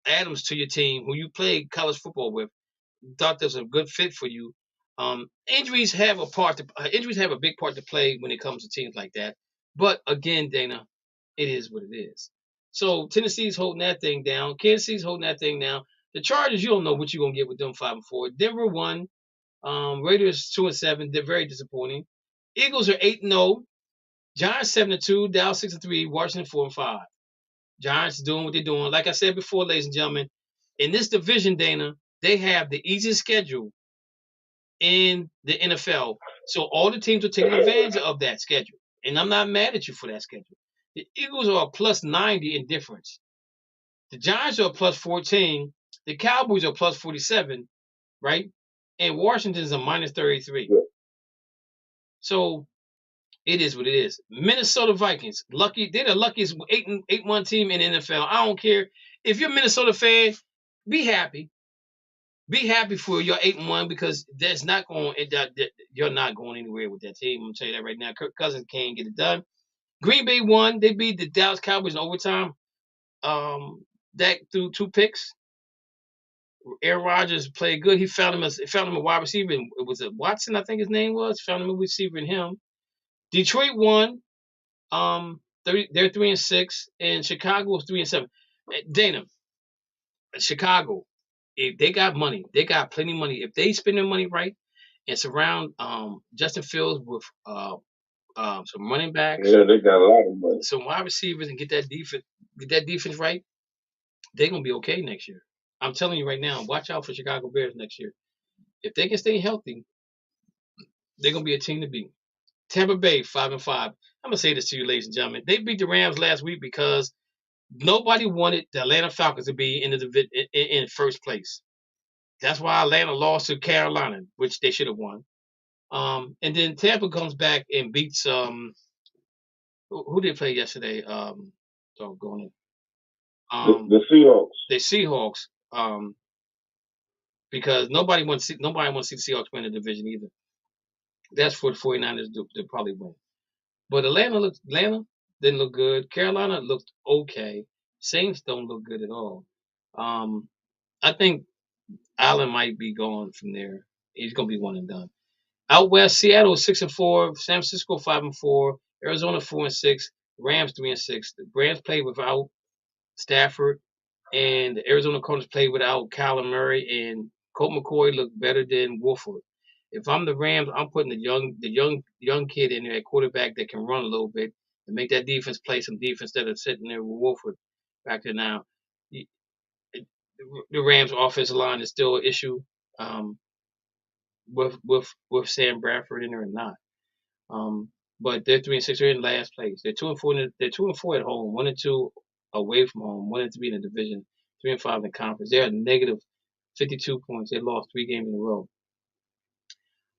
Adams to your team, who you played college football with. Thought there's a good fit for you. Injuries have a big part to play when it comes to teams like that. But again, Dana, it is what it is. So Tennessee's holding that thing down. Kansas City's holding that thing down. The Chargers, you don't know what you're gonna get with them 5-4. Denver 1. Raiders 2-7. They're very disappointing. Eagles are 8-0. Giants 7-2. Dallas 6-3. Washington 4-5. Giants doing what they're doing. Like I said before, ladies and gentlemen, in this division, Dana, they have the easiest schedule in the NFL. So all the teams are taking advantage of that schedule. And I'm not mad at you for that schedule. The Eagles are a plus 90 in difference. The Giants are a plus 14. The Cowboys are plus 47, right? And Washington's a minus 33. Yeah. So it is what it is. Minnesota Vikings, they're the luckiest 8-1 team in the NFL. I don't care. If you're a Minnesota fan, be happy. Be happy for your 8-1 because you're not going anywhere with that team. I'm gonna tell you that right now. Kirk Cousins can't get it done. Green Bay won. They beat the Dallas Cowboys in overtime. That threw 2 picks. Aaron Rodgers played good. He found him a wide receiver. It was Watson, I think his name was. Found him a receiver in him. Detroit won. They're 3-6, and Chicago was 3-7. Dana, Chicago, if they got money, they got plenty of money. If they spend their money right and surround Justin Fields with some running backs, yeah, they got a lot of money, some wide receivers, and get that defense right, they're gonna be okay next year. I'm telling you right now, watch out for Chicago Bears next year. If they can stay healthy, they're gonna be a team to beat. Tampa Bay 5-5. I'm gonna say this to you, ladies and gentlemen. They beat the Rams last week because nobody wanted the Atlanta Falcons to be in first place. That's why Atlanta lost to Carolina, which they should have won. And then Tampa comes back and beats who did they play yesterday? The Seahawks. The Seahawks. Because nobody wants to see the Seahawks win the division either. That's for the 49ers to probably win. But Atlanta didn't look good. Carolina looked okay. Saints don't look good at all. I think Allen might be gone from there. He's gonna be one and done. Out west, Seattle 6-4, San Francisco 5-4, Arizona 4-6, Rams 3-6. The Rams played without Stafford, and the Arizona Cardinals played without Kyler Murray, and Colt McCoy looked better than Wolford. If I'm the Rams, I'm putting the young kid in there at quarterback that can run a little bit and make that defense play some defense instead of sitting there with Wolford back there now. The Rams' offensive line is still an issue with Sam Bradford in there or not. But they're 3-6. They're in last place. They're 2-4. They're 2-4 at home. 1-2 away from home. 1-3 in the division. 3-5 in the conference. They're at negative 52 points. They lost 3 games in a row.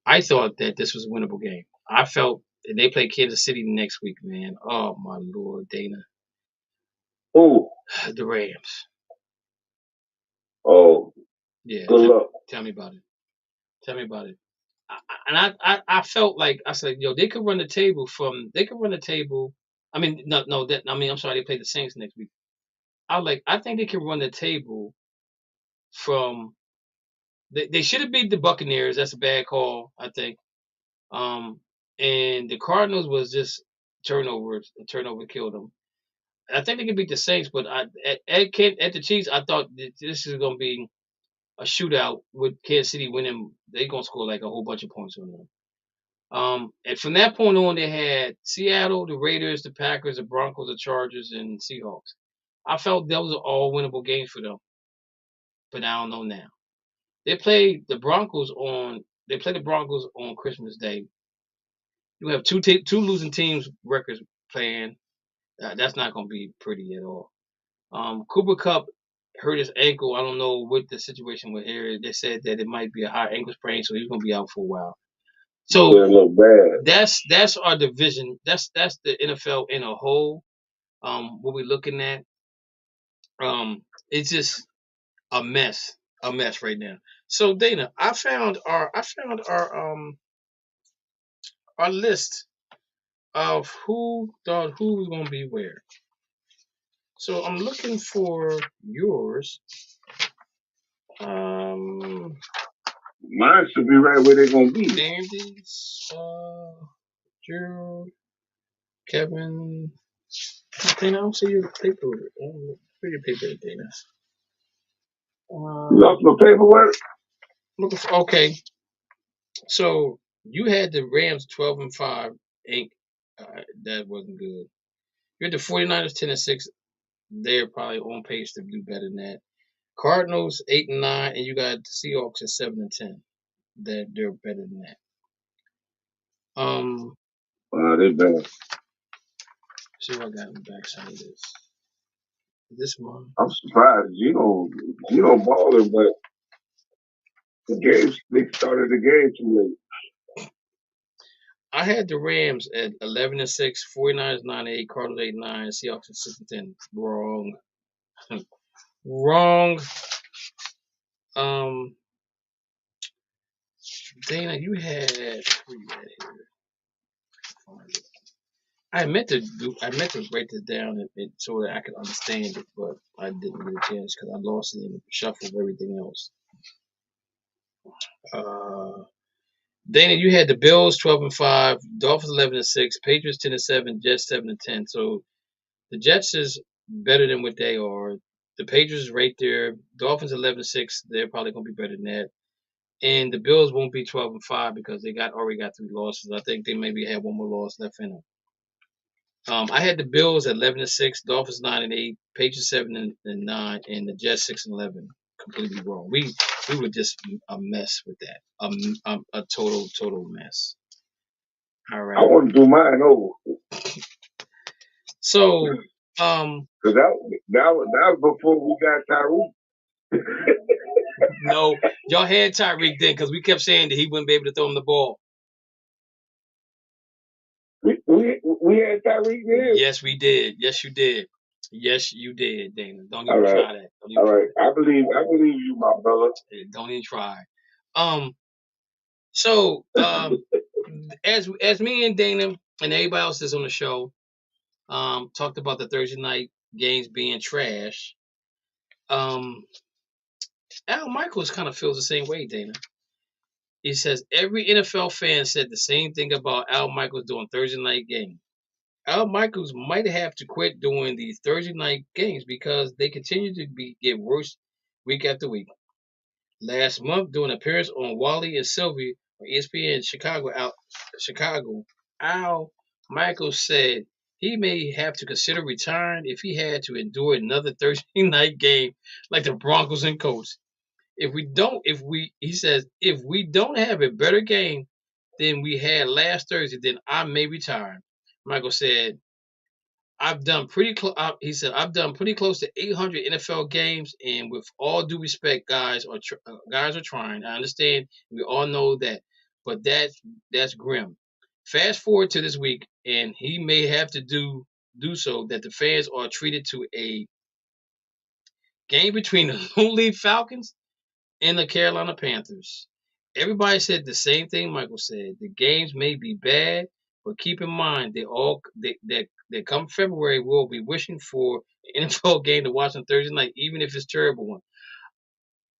I thought that this was a winnable game. I felt that they play Kansas City next week, man. Oh my Lord, Dana. Who? The Rams. Oh. Yeah. Good luck. Tell me about it. Tell me about it. I felt like I said, yo, they could run the table. I mean, I'm sorry, they play the Saints next week. I think they can run the table from. They should have beat the Buccaneers. That's a bad call, I think. And the Cardinals was just turnovers. A turnover killed them. I think they can beat the Saints, but at the Chiefs, I thought this is going to be a shootout with Kansas City winning. They're going to score like a whole bunch of points on them. And from that point on, they had Seattle, the Raiders, the Packers, the Broncos, the Chargers, and Seahawks. I felt those are all winnable games for them, but I don't know now. They play the Broncos on Christmas Day. You have two losing teams records playing. That's not going to be pretty at all. Cooper Kupp hurt his ankle. I don't know what the situation with here. They said that it might be a high ankle sprain, so he's going to be out for a while. So that's our division. That's the NFL in a whole. What we're looking at. It's just a mess right now. So Dana, I found our list of who was going to be where. So I'm looking for yours. Mine should be right where they're going to be. Dandy's, Gerald, Kevin. Dana, I don't see your paper. Where your paper, Dana? You lost my paperwork? Okay. So you had the Rams 12-5. That wasn't good. You had the 49ers 10-6. They're probably on pace to do better than that. Cardinals 8-9, and you got the Seahawks at 7-10. That they're better than that. They're better. See what I got in the backside of this. This month. I'm surprised. You don't bother, but they started the game too late. I had the Rams at 11-6, 49ers 9-8, Cardinals 8-9, Seahawks at 6-10. Wrong. Wrong. Dana, you had where you at here? I meant to write this down so that I could understand it, but I didn't get a chance because I lost it in the shuffle of everything else. Dana, you had the Bills 12-5, Dolphins 11-6, Patriots 10-7, Jets 7-10. So the Jets is better than what they are. The Patriots is right there. Dolphins 11-6. They're probably gonna be better than that. And the Bills won't be 12-5 because they already got 3 losses. I think they maybe have one more loss left in them. I had the Bills at 11-6, Dolphins 9-8, Patriots 7-9, and the Jets 6-11. Completely wrong. We were just a mess with that. A total mess. All right. I want to do mine over. So, because that was before we got Tyreek. No, y'all had Tyreek then because we kept saying that he wouldn't be able to throw him the ball. We had Tyreek then. Yes, we did. Yes, you did. Yes, you did, Dana. Don't All even right. try that. Don't All even try right. I believe you, my brother. that. Don't even try. So as me and Dana and everybody else that's on the show talked about the Thursday night games being trash. Um, Al Michaels kind of feels the same way, Dana. He says every NFL fan said the same thing about Al Michaels doing Thursday night games. Al Michaels might have to quit doing these Thursday night games because they continue to get worse week after week. Last month, during an appearance on Wally and Sylvie on ESPN Chicago, Al Michaels said he may have to consider retiring if he had to endure another Thursday night game like the Broncos and Colts. He says, if we don't have a better game than we had last Thursday, then I may retire. Michael said, I've done pretty close. He said, I've done pretty close to 800 NFL games, and with all due respect, guys are trying. I understand. We all know that, but that's grim. Fast forward to this week, and he may have to do so that the fans are treated to a game between the Lone Leaf Falcons and the Carolina Panthers. Everybody said the same thing Michael said. The games may be bad, but keep in mind that come February we'll be wishing for an NFL game to watch on Thursday night, even if it's a terrible one.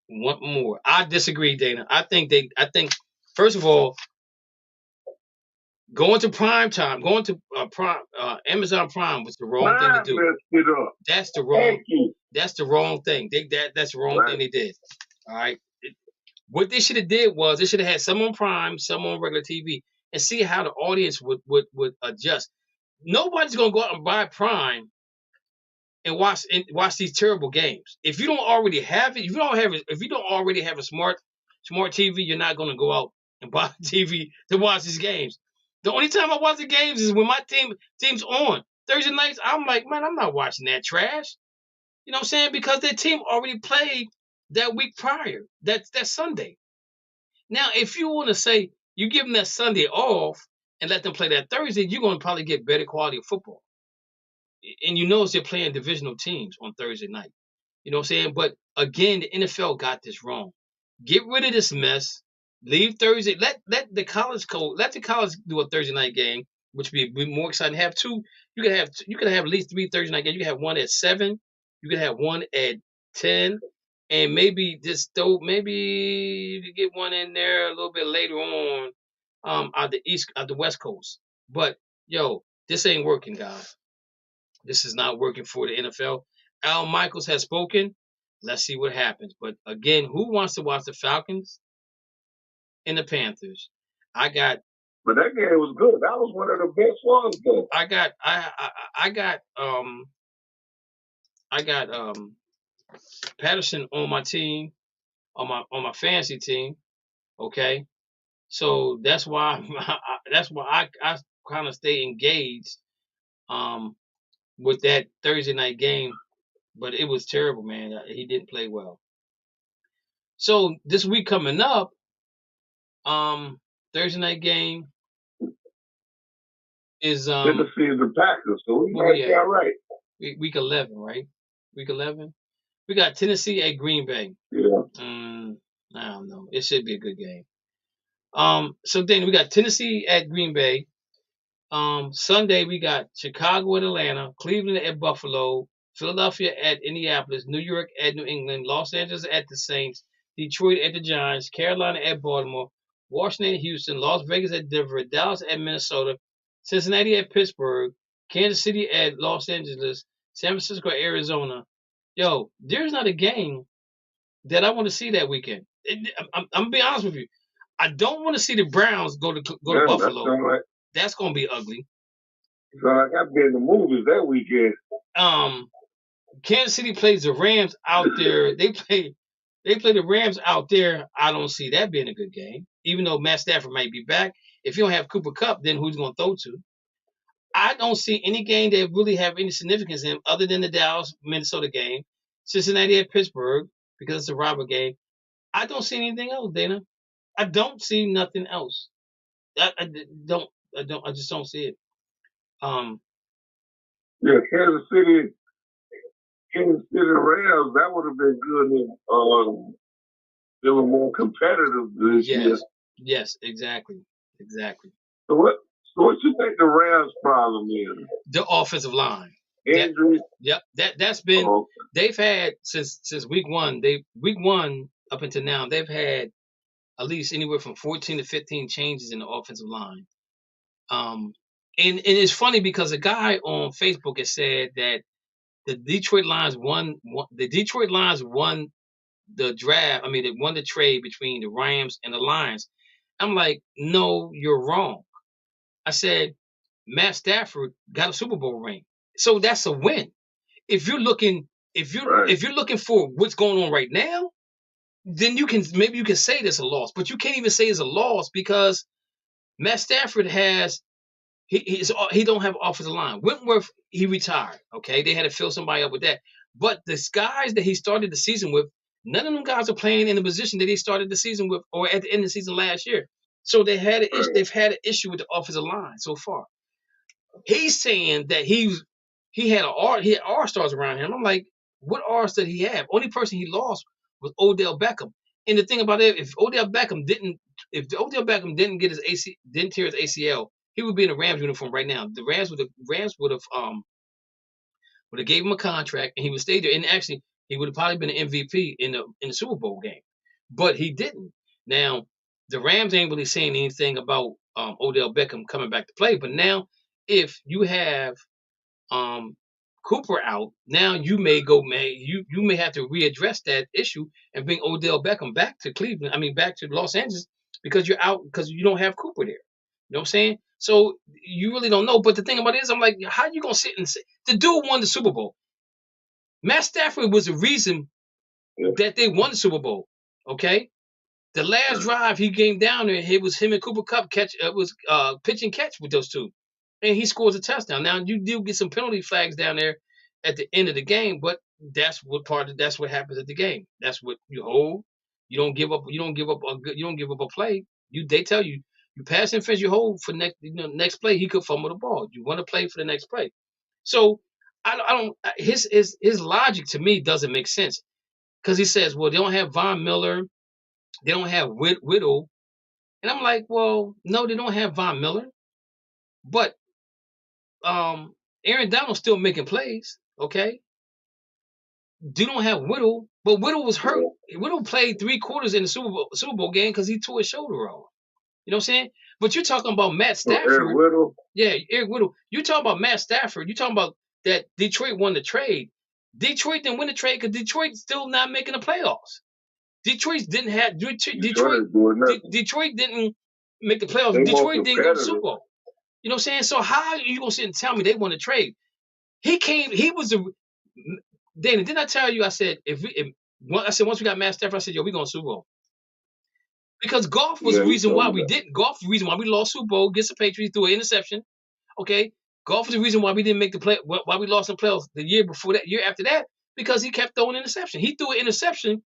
One more. I disagree, Dana. I think first of all, going to prime time, going to Amazon Prime was the wrong thing to do. It up. That's the wrong. Thank you. That's the wrong thing. That's the wrong Right. thing they did. All right. What they should have did was they should have had some on Prime, some on regular TV, and see how the audience would adjust. Nobody's gonna go out and buy Prime and watch these terrible games. If you don't already have it, if you don't already have a smart TV, you're not gonna go out and buy a TV to watch these games. The only time I watch the games is when my team's on. Thursday nights, I'm like, man, I'm not watching that trash. You know what I'm saying? Because their team already played that week prior. That's Sunday. Now, if you want to say you give them that Sunday off and let them play that Thursday, you're going to probably get better quality of football. And you notice they're playing divisional teams on Thursday night. You know what I'm saying? But again, the NFL got this wrong. Get rid of this mess. Leave Thursday. Let the college do a Thursday night game, which would be more exciting. Have two. You could have at least 3 Thursday night games. You could have one at 7. You could have one at 10. And maybe maybe you could get one in there a little bit later on, out the West Coast. But yo, this ain't working, guys. This is not working for the NFL. Al Michaels has spoken. Let's see what happens. But again, who wants to watch the Falcons and the Panthers? But that game was good. That was one of the best ones, though. I got Patterson on my team, on my fantasy team. Okay, so that's why I kind of stay engaged with that Thursday night game, but it was terrible, man. He didn't play well. So this week coming up, Thursday night game is Tennessee and the Packers, so we might be all right. Week 11, right? Week 11. We got Tennessee at Green Bay. Yeah. I don't know. It should be a good game. So then we got Tennessee at Green Bay. Sunday we got Chicago at Atlanta, Cleveland at Buffalo, Philadelphia at Indianapolis, New York at New England, Los Angeles at the Saints, Detroit at the Giants, Carolina at Baltimore, Washington at Houston, Las Vegas at Denver, Dallas at Minnesota, Cincinnati at Pittsburgh, Kansas City at Los Angeles, San Francisco at Arizona. Yo, there's not a game that I want to see that weekend. I'm gonna be honest with you. I don't want to see the Browns go to Buffalo. That's gonna be ugly. So I got to be in the movies that weekend. Kansas City plays the Rams out there. They play the Rams out there. I don't see that being a good game. Even though Matt Stafford might be back. If you don't have Cooper Kupp, then who's gonna throw to? I don't see any game that really have any significance in them other than the Dallas Minnesota game, Cincinnati at Pittsburgh because it's a rival game. I don't see anything else, Dana. I don't see nothing else. I just don't see it. Yeah, Kansas City Kansas City Rams, that would have been good if they were more competitive this year. Yes, exactly. So what you think the Rams' problem is? The offensive line. Injuries? That's been they've had since week one. Week one up until now, they've had at least anywhere from 14 to 15 changes in the offensive line. And it's funny because a guy on Facebook has said that the Detroit Lions won the draft. I mean, they won the trade between the Rams and the Lions. I'm like, no, you're wrong. I said, Matt Stafford got a Super Bowl ring, so that's a win. If you're looking for what's going on right now, then you can say there's a loss, but you can't even say it's a loss because Matt Stafford has he don't have offensive line. Whitworth, he retired. Okay, they had to fill somebody up with that. But the guys that he started the season with, none of them guys are playing in the position that he started the season with, or at the end of the season last year. So they've had an issue with the offensive line so far. He's saying that he had R stars around him. I'm like, what R's did he have? Only person he lost was Odell Beckham. And the thing about it, if Odell Beckham didn't get didn't tear his ACL, he would be in a Rams uniform right now. The Rams would have gave him a contract and he would stay there. And actually, he would have probably been an MVP in the Super Bowl game, but he didn't. Now the Rams ain't really saying anything about Odell Beckham coming back to play, but now if you have Cooper out, now you may have to readdress that issue and bring Odell Beckham back to Cleveland. I mean, back to Los Angeles because you're out because you don't have Cooper there. You know what I'm saying? So you really don't know. But the thing about it is, I'm like, how you gonna sit and say the dude won the Super Bowl? Matt Stafford was the reason that they won the Super Bowl. Okay. The last drive he came down there, it was him and Cooper Kupp pitch and catch with those two. And he scores a touchdown. Now you do get some penalty flags down there at the end of the game, but that's what happens at the game. That's what you hold. You don't give up. You don't give up a play. They tell you pass and finish. You hold for next play. He could fumble the ball. You want to play for the next play. So I don't. His logic to me doesn't make sense because he says, well, they don't have Von Miller, they don't have Whittle, and I'm like, well, no, they don't have Von Miller, but Aaron Donald's still making plays, okay? You don't have Whittle, but Whittle was hurt. Whittle played 3 quarters in the Super Bowl game because he tore his shoulder off. You know what I'm saying? But you're talking about Matt Stafford. Eric Whittle? Yeah, Eric Whittle. You're talking about Matt Stafford. You're talking about that Detroit won the trade. Detroit didn't win the trade because Detroit's still not making the playoffs. Detroit didn't make the playoffs. Detroit didn't go to the Super Bowl. You know what I'm saying? So how are you gonna sit and tell me they won the trade? He was the Danny, didn't I tell you? I said once we got Matt Stafford, I said, yo, we going to Super Bowl. Because Goff was the reason why we didn't. Goff was the reason why we lost Super Bowl against the Patriots through an interception. Okay. Goff was the reason why we didn't make the play, why we lost the playoffs the year after that, because he kept throwing interception. He threw an interception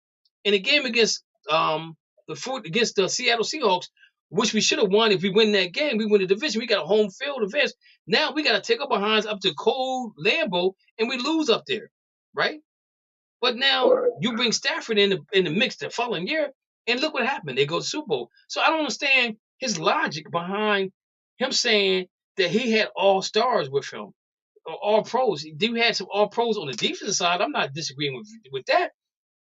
in a game against the Seattle Seahawks, which we should have won. If we win that game, we win the division. We got a home field advantage. Now we got to take our behinds up to cold Lambeau, and we lose up there, right? But now you bring Stafford in the mix the following year, and look what happened. They go to Super Bowl. So I don't understand his logic behind him saying that he had all stars with him, or all pros. You had some all pros on the defensive side. I'm not disagreeing with that.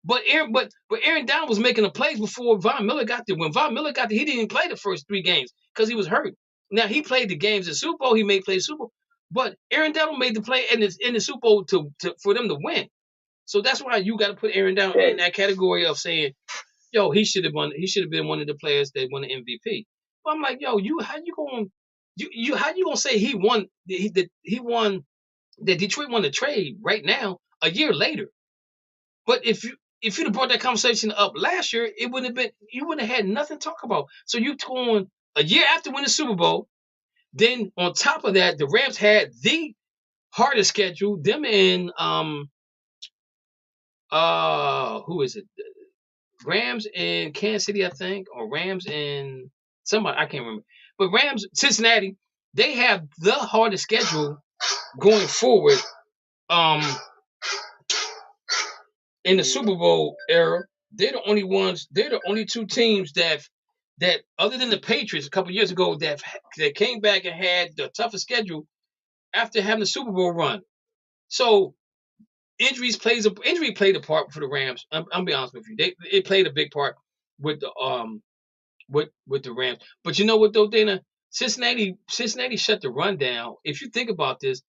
But Aaron Donald was making the plays before Von Miller got there. When Von Miller got there, he didn't even play the first 3 games because he was hurt. Now he played the games in Super Bowl. He made plays Super Bowl, but Aaron Donald made the play in the Super Bowl for them to win. So that's why you got to put Aaron Donald in that category of saying, yo, he should have won. He should have been one of the players that won the MVP. But I'm like, yo, how you gonna say he won? That Detroit won the trade right now a year later. But if you'd have brought that conversation up last year, you wouldn't have had nothing to talk about. So you going a year after winning the Super Bowl, then on top of that, the Rams had the hardest schedule. Them in who is it? Rams in Kansas City, I think, or Rams in somebody, I can't remember. But Rams, Cincinnati, they have the hardest schedule going forward. in the Super Bowl era, they're the only ones. They're the only two teams that other than the Patriots a couple years ago that came back and had the toughest schedule after having the Super Bowl run. So injury played a part for the Rams. I'm be honest with you. It played a big part with the with the Rams. But you know what though, Dana? Cincinnati shut the run down. If you think about this,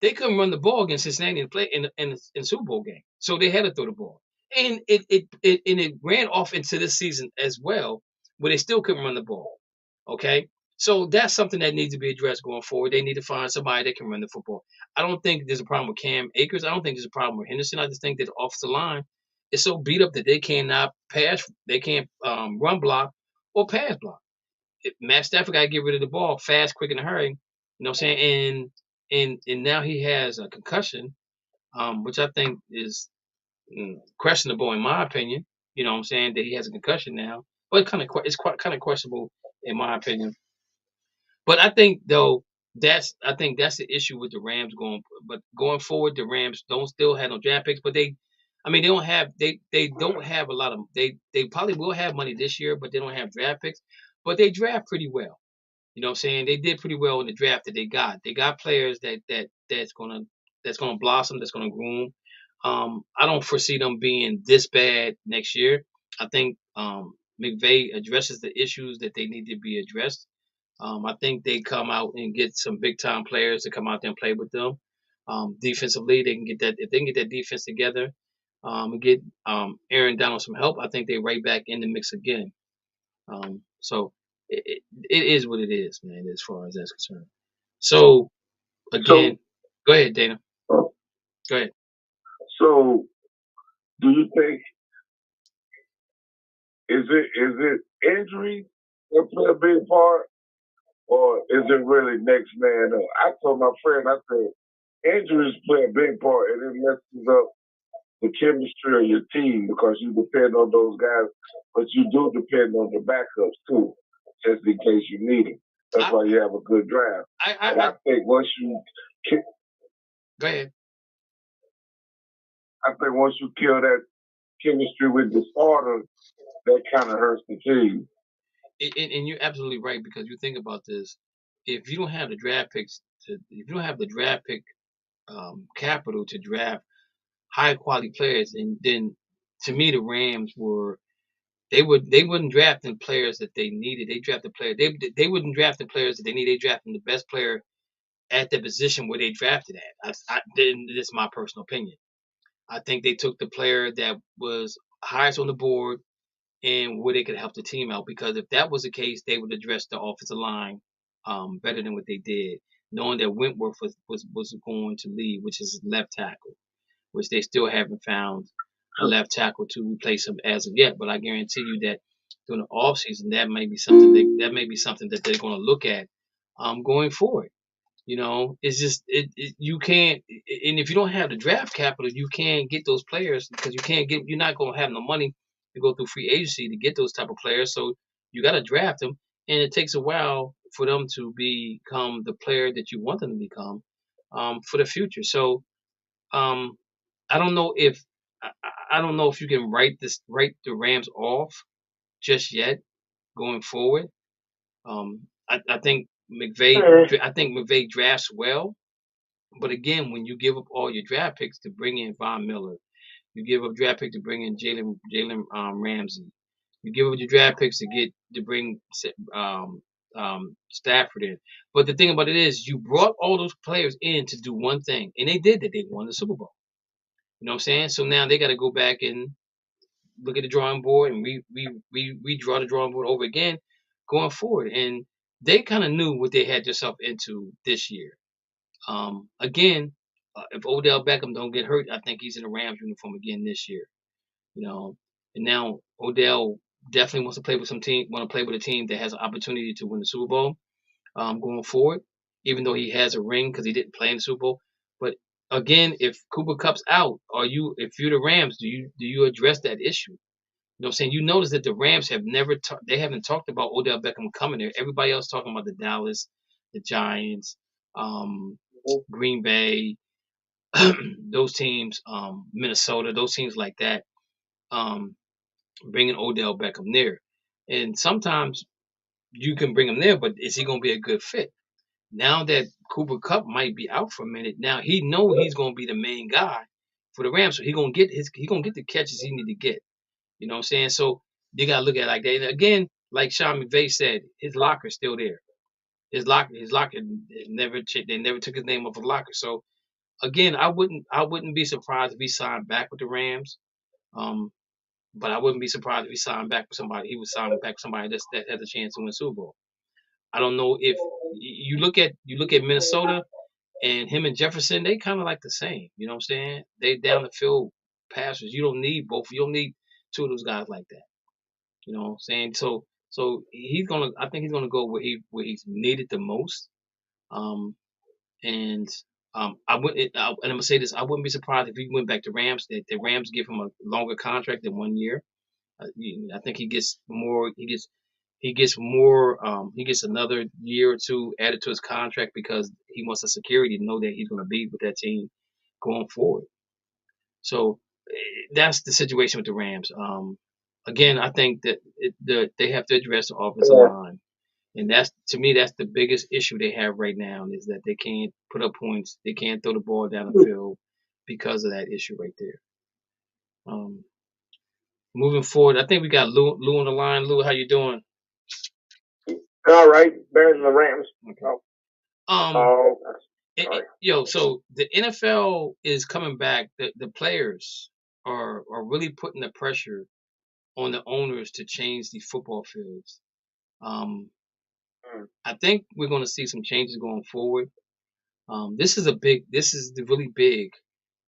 they couldn't run the ball against Cincinnati and play in Super Bowl game. So they had to throw the ball. And it ran off into this season as well, where they still couldn't run the ball. Okay? So that's something that needs to be addressed going forward. They need to find somebody that can run the football. I don't think there's a problem with Cam Akers. I don't think there's a problem with Henderson. I just think that the offensive line is so beat up that they cannot they can't run block or pass block. Matt Stafford got to get rid of the ball fast, quick, in a hurry. You know what I'm saying? And now he has a concussion, which I think is questionable in my opinion. You know what I'm saying? That he has a concussion now. But it's kind of questionable in my opinion. But I think though that's the issue with the Rams going forward. The Rams don't still have no draft picks, but they don't have a lot of they probably will have money this year, but they don't have draft picks. But they draft pretty well. You know what I'm saying? They did pretty well in the draft that they got. They got players that's gonna blossom, that's gonna groom. I don't foresee them being this bad next year. I think McVay addresses the issues that they need to be addressed. I think they come out and get some big time players to come out there and play with them. Defensively, they can get that if they can get that defense together, and get Aaron Donald some help. I think they're right back in the mix again. So it is what it is, man, as far as that's concerned. So again, go ahead, Dana. Go ahead. So, do you think is it injury that play a big part, or is it really next man up? I told my friend, I said injuries play a big part, and it messes up the chemistry of your team because you depend on those guys, but you do depend on the backups too, just in case you need them. That's why you have a good draft. I think once you go ahead. I think once you kill that chemistry with the starter, that kind of hurts the team. And you're absolutely right, because you think about this: if you don't have the draft picks, if you don't have the draft pick capital to draft high quality players, and then to me the Rams they wouldn't draft the players that they needed. They drafted players. They wouldn't draft the players that they need. They drafted the best player at the position where they drafted at. This is my personal opinion. I think they took the player that was highest on the board and where they could help the team out. Because if that was the case, they would address the offensive line better than what they did, knowing that Wentworth was going to leave, which is left tackle, which they still haven't found a left tackle to replace him as of yet. But I guarantee you that during the offseason, that may be something that they're going to look at going forward. You know, it's just you can't, and if you don't have the draft capital, you can't get those players, because you're not going to have no money to go through free agency to get those type of players. So you got to draft them, and it takes a while for them to become the player that you want them to become for the future. So I don't know if you can write the Rams off just yet going forward. I think McVay drafts well, but again, when you give up all your draft picks to bring in Von Miller, you give up draft pick to bring in Jalen Ramsey, you give up your draft picks to bring Stafford in. But the thing about it is, you brought all those players in to do one thing, and they did that. They won the Super Bowl. You know what I'm saying? So now they got to go back and look at the drawing board and redraw the drawing board over again going forward. And they kind of knew what they had themselves into this year. Again, if Odell Beckham don't get hurt, I think he's in a Rams uniform again this year. You know, and now Odell definitely wants to play with a team that has an opportunity to win the Super Bowl going forward, even though he has a ring because he didn't play in the Super Bowl. But again, if Cooper Kupp's out, if you're the Rams, do you address that issue? You know what I'm saying? You notice that the Rams have they haven't talked about Odell Beckham coming there. Everybody else talking about the Dallas, the Giants, Green Bay, those teams, Minnesota, those teams like that, bringing Odell Beckham there. And sometimes you can bring him there, but is he going to be a good fit? Now that Cooper Kupp might be out for a minute, now he know he's going to be the main guy for the Rams, so he gonna get the catches he need to get. You know what I'm saying? So you gotta look at it like that. And again, like Sean McVay said, his locker's still there. His locker they never took his name off the locker. So again, I wouldn't be surprised if he signed back with the Rams. But I wouldn't be surprised if he signed back with somebody. He would sign back with somebody that has a chance to win Super Bowl. I don't know if you look at Minnesota and him and Jefferson, they kind of like the same. You know what I'm saying? They down the field passers. You don't need both. You don't need two of those guys like that. You know what I'm saying? So I think he's gonna go where he's needed the most. And I'm gonna say this. I wouldn't be surprised if he went back to Rams. That the Rams give him a longer contract than 1 year. I think he gets more. He gets more. He gets another year or two added to his contract because he wants the security to know that he's going to be with that team going forward. So that's the situation with the Rams. Again, I think that they have to address the offensive line, and that's the biggest issue they have right now is that they can't put up points. They can't throw the ball down the field because of that issue right there. Moving forward, I think we got Lou on the line. Lou, how you doing? All right, better than the Rams. Okay. So the NFL is coming back. The players are really putting the pressure on the owners to change the football fields. I think we're going to see some changes going forward. This is really big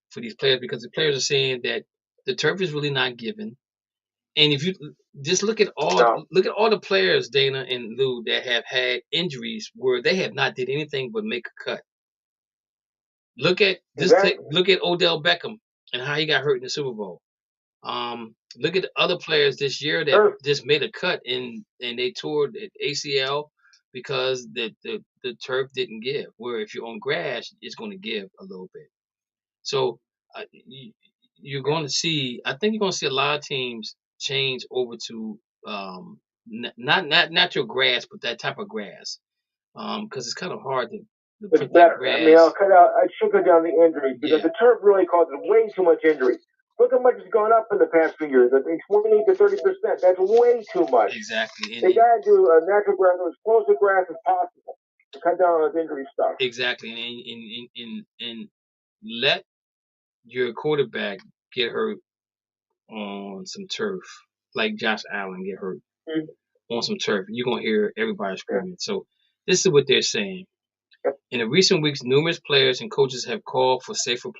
for these players because the players are saying that the turf is really not given. And if you just look at all the players, Dana and Lou, that have had injuries where they have not did anything but make a cut. Look at Odell Beckham and how he got hurt in the Super Bowl. Look at the other players this year that just made a cut and they tore the ACL because the turf didn't give. Where if you're on grass, it's going to give a little bit. So you're going to see. I think you're going to see a lot of teams change over to not natural grass, but that type of grass, because it's kind of hard to put that grass. I mean, I should go down the injuries because the turf really causes way too much injury. Look how much it's gone up in the past few years. I think 20 to 30%. That's way too much. Exactly. They got to do a natural grass as close to grass as possible to cut down on this injury stuff. Exactly, and let your quarterback get hurt on some turf, like Josh Allen get hurt on some turf. You're gonna hear everybody screaming. So this is what they're saying. In the recent weeks, numerous players and coaches have called for safer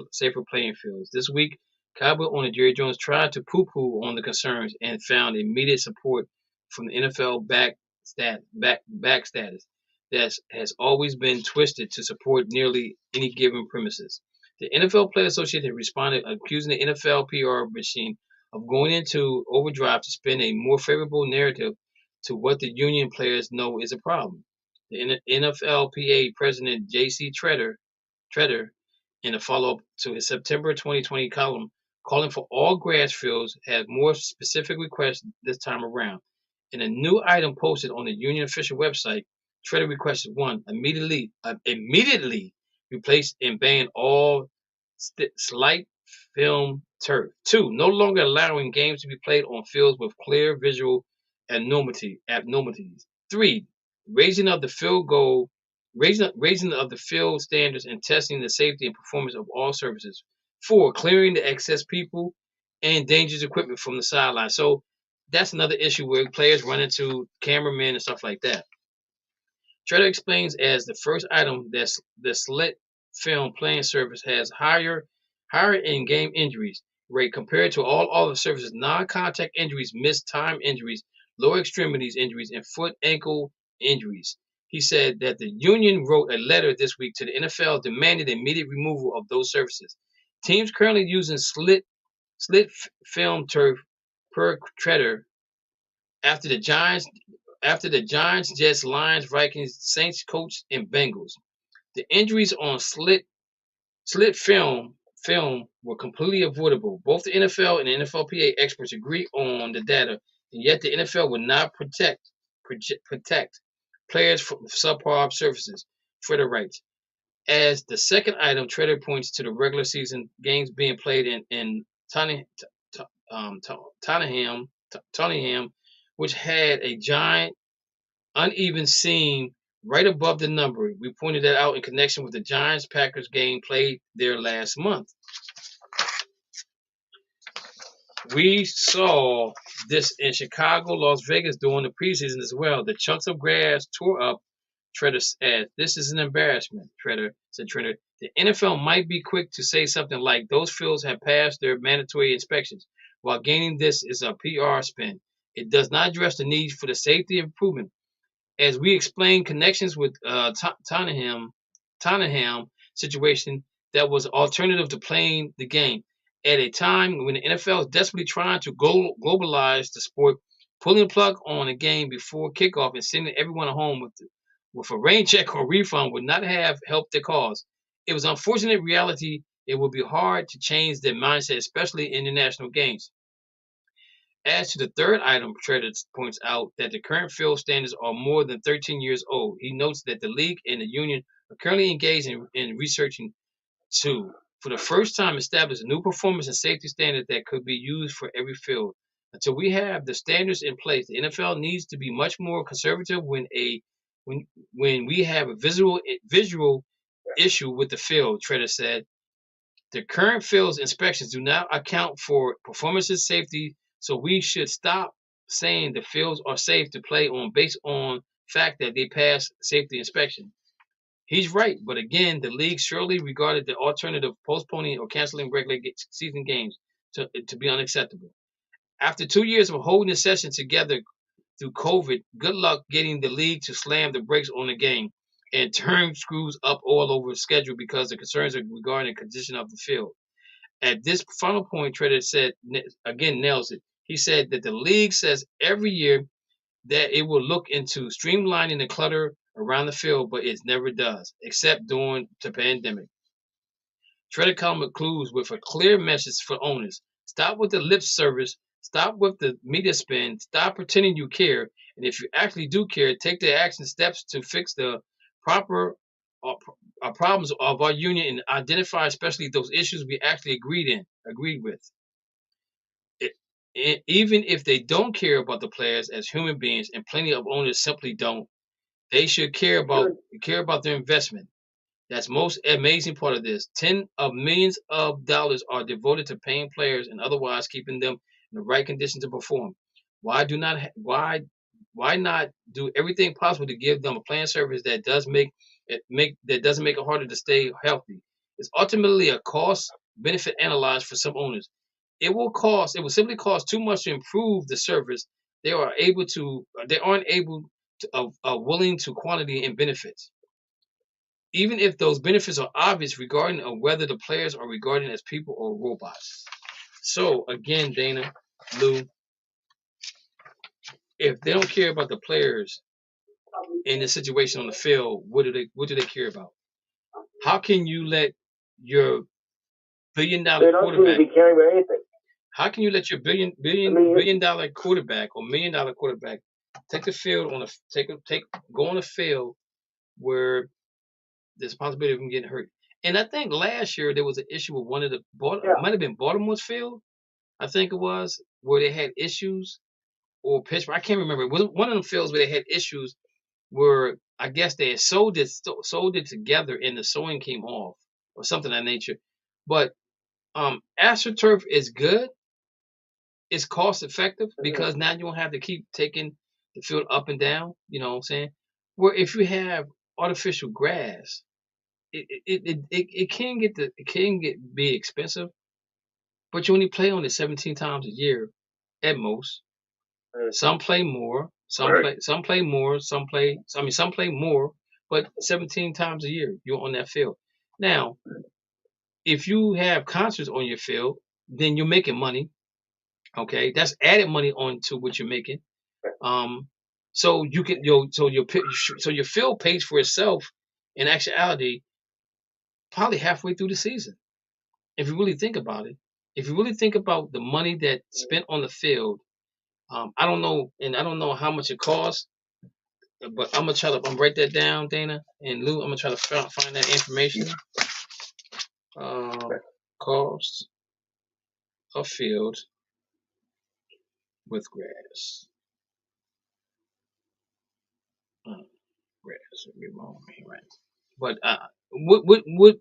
playing fields. This week, Cowboy owner Jerry Jones tried to poo-poo on the concerns and found immediate support from the NFL back status that has always been twisted to support nearly any given premises. The NFL Players Association responded, accusing the NFL PR machine of going into overdrive to spin a more favorable narrative to what the union players know is a problem. The NFLPA president J.C. Tretter, in a follow-up to his September 2020 column, calling for all grass fields, had more specific requests this time around. In a new item posted on the union official website, Tretter requested 1, immediately replace and ban all slight film turf. 2, no longer allowing games to be played on fields with clear visual abnormalities. 3, raising of the field standards and testing the safety and performance of all services. 4, clearing the excess people and dangerous equipment from the sideline. So that's another issue where players run into cameramen and stuff like that. Tretter explains as the first item that the slit film playing surface has higher in-game injuries rate compared to all other surfaces. Non-contact injuries, missed time injuries, lower extremities injuries, and foot ankle injuries. He said that the union wrote a letter this week to the NFL demanding the immediate removal of those surfaces. Teams currently using slit film turf per Tretter after the Giants, Jets, Lions, Vikings, Saints, Colts, and Bengals. The injuries on slit slit film were completely avoidable. Both the NFL and the NFLPA experts agree on the data, and yet the NFL would not protect players from subpar surfaces. Treader writes. As the second item, Treader points to the regular season games being played in Tottenham, which had a giant uneven seam right above the number. We pointed that out in connection with the Giants-Packers game played there last month. We saw this in Chicago, Las Vegas during the preseason as well. The chunks of grass tore up. Treader said, "This is an embarrassment," Treader said. The NFL might be quick to say something like, "Those fields have passed their mandatory inspections," while gaining this is a PR spin. It does not address the need for the safety improvement. As we explained, connections with Tottenham situation that was alternative to playing the game at a time when the NFL is desperately trying to globalize the sport. Pulling the plug on a game before kickoff and sending everyone home with a rain check or refund would not have helped the cause. It was unfortunate reality. It would be hard to change their mindset, especially in international games. As to the third item, Treader points out that the current field standards are more than 13 years old. He notes that the league and the union are currently engaged in researching to, for the first time, establish a new performance and safety standard that could be used for every field. Until we have the standards in place, the NFL needs to be much more conservative when we have a visual issue with the field, Treader said. The current field's inspections do not account for performance and safety, so we should stop saying the fields are safe to play on based on fact that they pass safety inspection. He's right, but again, the league surely regarded the alternative postponing or canceling regular season games to be unacceptable. After 2 years of holding the session together through COVID, good luck getting the league to slam the brakes on the game and turn screws up all over the schedule because the concerns are regarding the condition of the field. At this final point, Treader said, again, nails it. He said that the league says every year that it will look into streamlining the clutter around the field, but it never does, except during the pandemic. Treader concludes with a clear message for owners. Stop with the lip service. Stop with the media spin. Stop pretending you care. And if you actually do care, take the action steps to fix the proper problems of our union and identify especially those issues we actually agreed with. Even if they don't care about the players as human beings, and plenty of owners simply don't, they should care about their investment. That's most amazing part of this. Tens of millions of dollars are devoted to paying players and otherwise keeping them in the right condition to perform. Why not do everything possible to give them a plan service that doesn't make it harder to stay healthy? It's ultimately a cost benefit analysis for some owners. It will simply cost too much to improve the service. They aren't able to willing to quantity and benefits. Even if those benefits are obvious regarding of whether the players are regarded as people or robots. So again, Dana, Lou, if they don't care about the players in the situation on the field, what do they care about? How can you let your $1 billion quarterback? They don't caring about anything. How can you let your billion dollar quarterback or $1 million quarterback take the field go on a field where there's a possibility of him getting hurt? And I think last year there was an issue with one of it might have been Baltimore's field, I think it was, where they had issues, or Pittsburgh. I can't remember. It was one of them fields where they had issues where I guess they had sewed it together and the sewing came off or something of that nature. But AstroTurf is good. It's cost effective because now you don't have to keep taking the field up and down. You know what I'm saying? Where if you have artificial grass, it can be expensive, but you only play on it 17 times a year at most. Some play more, some play more, but 17 times a year you're on that field. Now, if you have concerts on your field, then you're making money. Okay, that's added money onto what you're making. So you can your field pays for itself in actuality probably halfway through the season. If you really think about it, if you really think about the money that's spent on the field, I don't know, and I don't know how much it costs, but I'm gonna write that down, Dana and Lou. I'm gonna try to find that information. Cost of field with grass. Grass. Right. But what,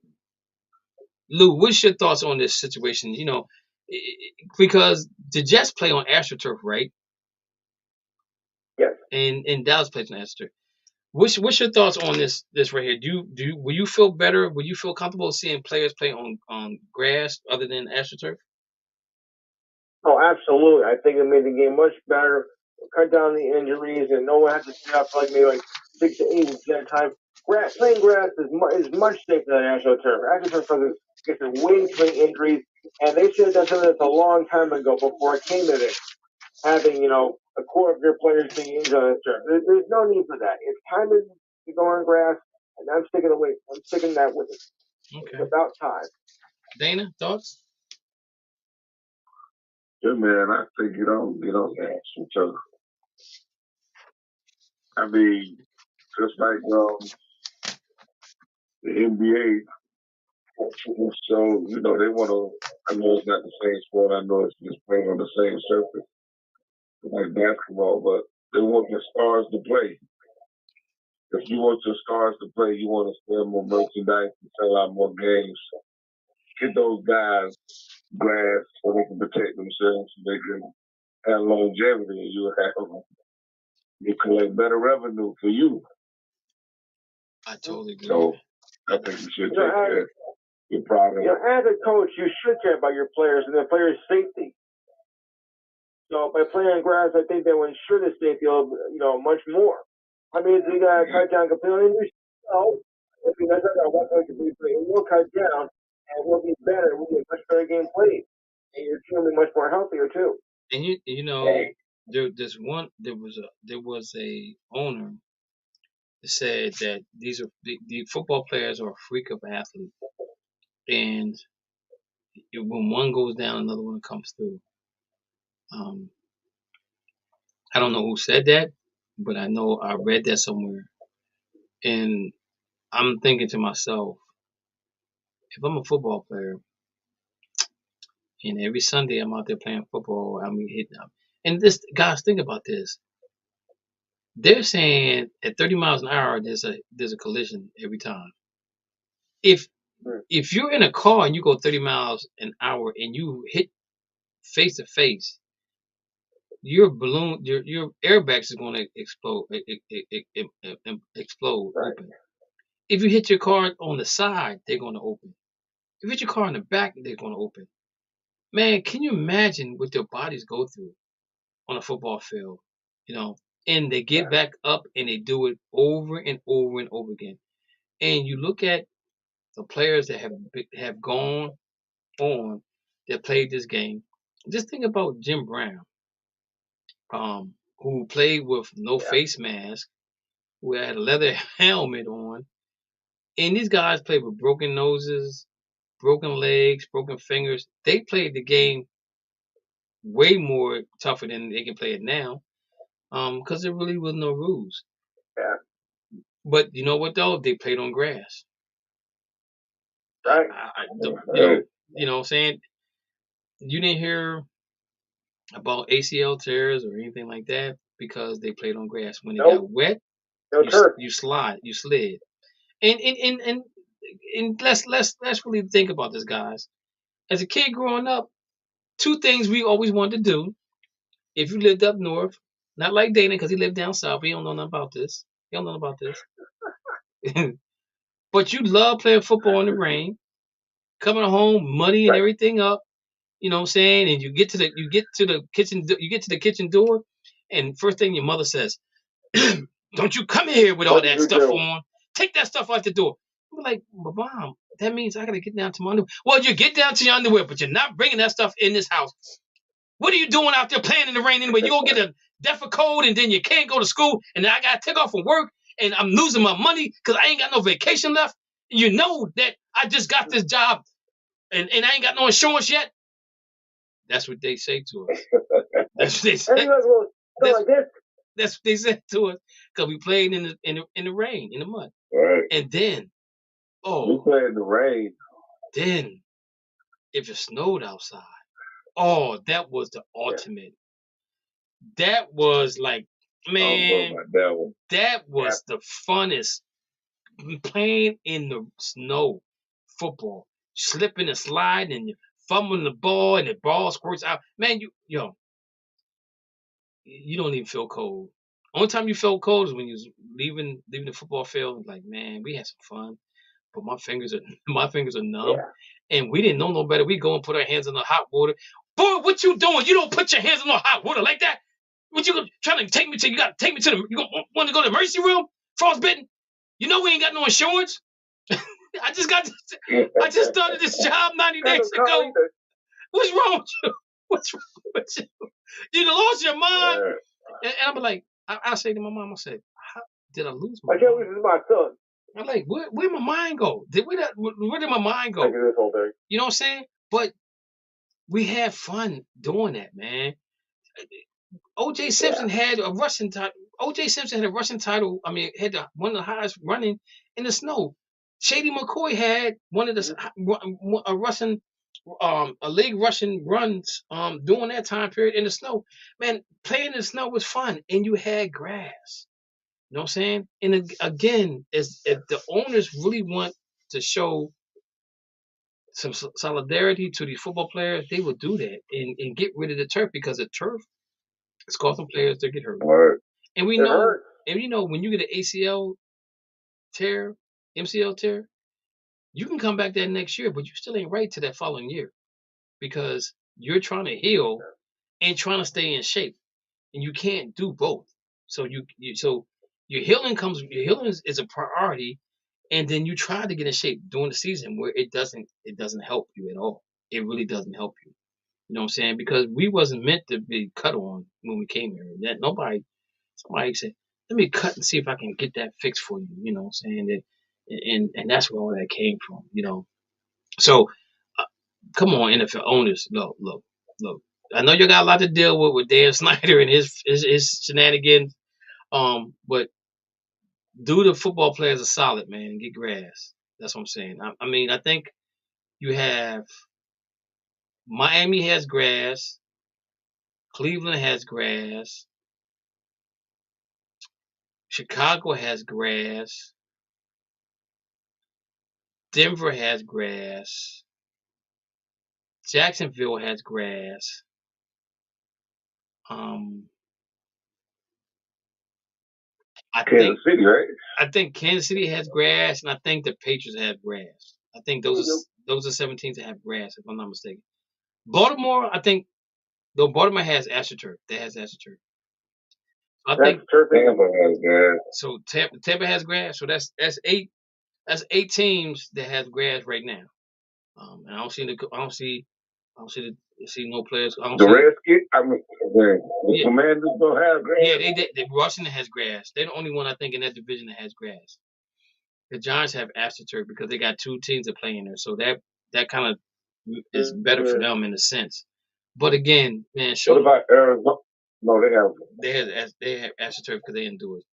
Lou? What's your thoughts on this situation? You know, because the Jets play on AstroTurf, right? Yes. And Dallas plays on AstroTurf. What's your thoughts on this right here? Will you feel better? Will you feel comfortable seeing players play on grass other than AstroTurf? Oh, absolutely. I think it made the game much better. Cut down the injuries, and no one had to stay up for maybe 6 to 8 weeks at a time. Playing grass is much safer than AstroTurf. AstroTurf gets way too many injuries, and they should have done something a long time ago before it came to this. Having a core of your players being injured on this turf. There's no need for that. It's time to go on grass, and I'm sticking that with it. Okay. It's about time. Dana, thoughts? Yeah, man, I think get on AstroTurf. I mean, just like the NBA. So, they want to, I know it's not the same sport, I know it's just playing on the same surface, like basketball, but they want the stars to play. If you want your stars to play, you want to sell more merchandise and sell out more games. Get those guys grass so they can protect themselves, so they can have longevity, and you collect better revenue for you. I totally agree. So, I think you should take care of your product. As a coach, you should care about your players and their players' safety. So by playing on grass, I think that will ensure the safety of much more. I mean, you got to cut down completely. If you guys are one coach, it will cut down and will be better. It will be a much better game played, and your team will be much more healthier too. And there was a owner that said that these are the football players are a freak of athlete, and when one goes down, another one comes through. I don't know who said that, but I know I read that somewhere, and I'm thinking to myself, if I'm a football player, and every Sunday I'm out there playing football, I'm hitting up. And guys, think about this. They're saying at 30 miles an hour, there's a collision every time. If you're in a car and you go 30 miles an hour and you hit face to face, your airbags is going to explode. Explode. Right. Open. If you hit your car on the side, they're going to open. If you hit your car in the back, they're going to open. Man, can you imagine what their bodies go through on a football field? And they get back up and they do it over and over and over again. And you look at the players that have gone on that played this game. Just think about Jim Brown, who played with no face mask, who had a leather helmet on. And these guys played with broken noses, broken legs, broken fingers. They played the game way more tougher than they can play it now, because there really was no rules. Yeah. But you know what though? They played on grass. Right. You know what I'm saying? You didn't hear about ACL tears or anything like that because they played on grass. When it got wet, you slid. And let's really think about this, guys. As a kid growing up, two things we always wanted to do. If you lived up north, not like Dana because he lived down south, he don't know nothing about this. But you love playing football in the rain, coming home muddy and everything up. You know what I'm saying? And you get to the kitchen door, and first thing your mother says, "Don't you come in here with all that stuff on. Take that stuff out the door." I'm like, "But Mom, that means I gotta get down to my underwear." Well, you get down to your underwear, but you're not bringing that stuff in this house. What are you doing out there playing in the rain anyway? You gonna get a DEFA code, and then you can't go to school, and then I gotta take off from work, and I'm losing my money because I ain't got no vacation left. You know that I just got this job and I ain't got no insurance yet. That's what they say to us. That's what they say. And you guys go like this. That's what they said to us because we played in the rain, in the mud. Right. And then, We play in the rain. then if it snowed outside, oh, that was the ultimate. That was like, man, that was the funnest. Playing in the snow, football, slipping and sliding, and you fumbling the ball, and the ball squirts out. Man, you don't even feel cold. Only time you felt cold is when you was leaving the football field. Like, man, we had some fun, but my fingers are numb, and we didn't know no better. We go and put our hands in the hot water. Boy, what you doing? You don't put your hands in the hot water like that. What you trying to take me to? You got to take me to you want to go to the emergency room? Frostbitten? You know we ain't got no insurance. I just started this job 90 days ago. What's wrong with you? What's wrong with you? You lost your mind. And I'm like, I say to my mom, I said, how did I lose my mind? I can't lose my son. I'm like, where my mind go? Where did my mind go? I do this whole thing. You know what I'm saying? But we had fun doing that, man. O.J. Simpson had a rushing title. O.J. Simpson had a rushing title. I mean, had one of the highest running in the snow. Shady McCoy had one of the a league rushing runs during that time period in the snow. Man, playing in the snow was fun, and you had grass. You know what I'm saying? And again, if the owners really want to show some solidarity to these football players, they will do that and get rid of the turf, because the turf is causing players to get hurt. Right. And we know, when you get an ACL tear, MCL tear, you can come back that next year, but you still ain't right to that following year, because you're trying to heal and trying to stay in shape, and you can't do both. So your healing is a priority, and then you try to get in shape during the season where it doesn't help you at all. It really doesn't help you. You know what I'm saying? Because we wasn't meant to be cut on when we came here. That somebody said, let me cut and see if I can get that fixed for you. You know what I'm saying? And that's where all that came from, you know. So come on, NFL owners, look. I know you got a lot to deal with Dan Snyder and his shenanigans. But do the football players a solid, man, and get grass. That's what I'm saying. I mean, I think you have Miami has grass, Cleveland has grass, Chicago has grass, Denver has grass, Jacksonville has grass. Kansas City, right? I think Kansas City has grass, and I think the Patriots have grass. I think those are 7 teams that have grass, if I'm not mistaken. Baltimore, I think, though Baltimore has AstroTurf. They has AstroTurf. I think Tampa has grass. So Tampa has grass. So that's 8. That's 8 teams that has grass right now. And I don't see no players. The Redskins, the Commanders don't have grass. Yeah, they Washington has grass. They're the only one, I think, in that division that has grass. The Giants have AstroTurf because they got 2 teams that play in there. So that kind of is better for them in a sense. But again, man, what about Arizona? No, they have AstroTurf because they didn't do it.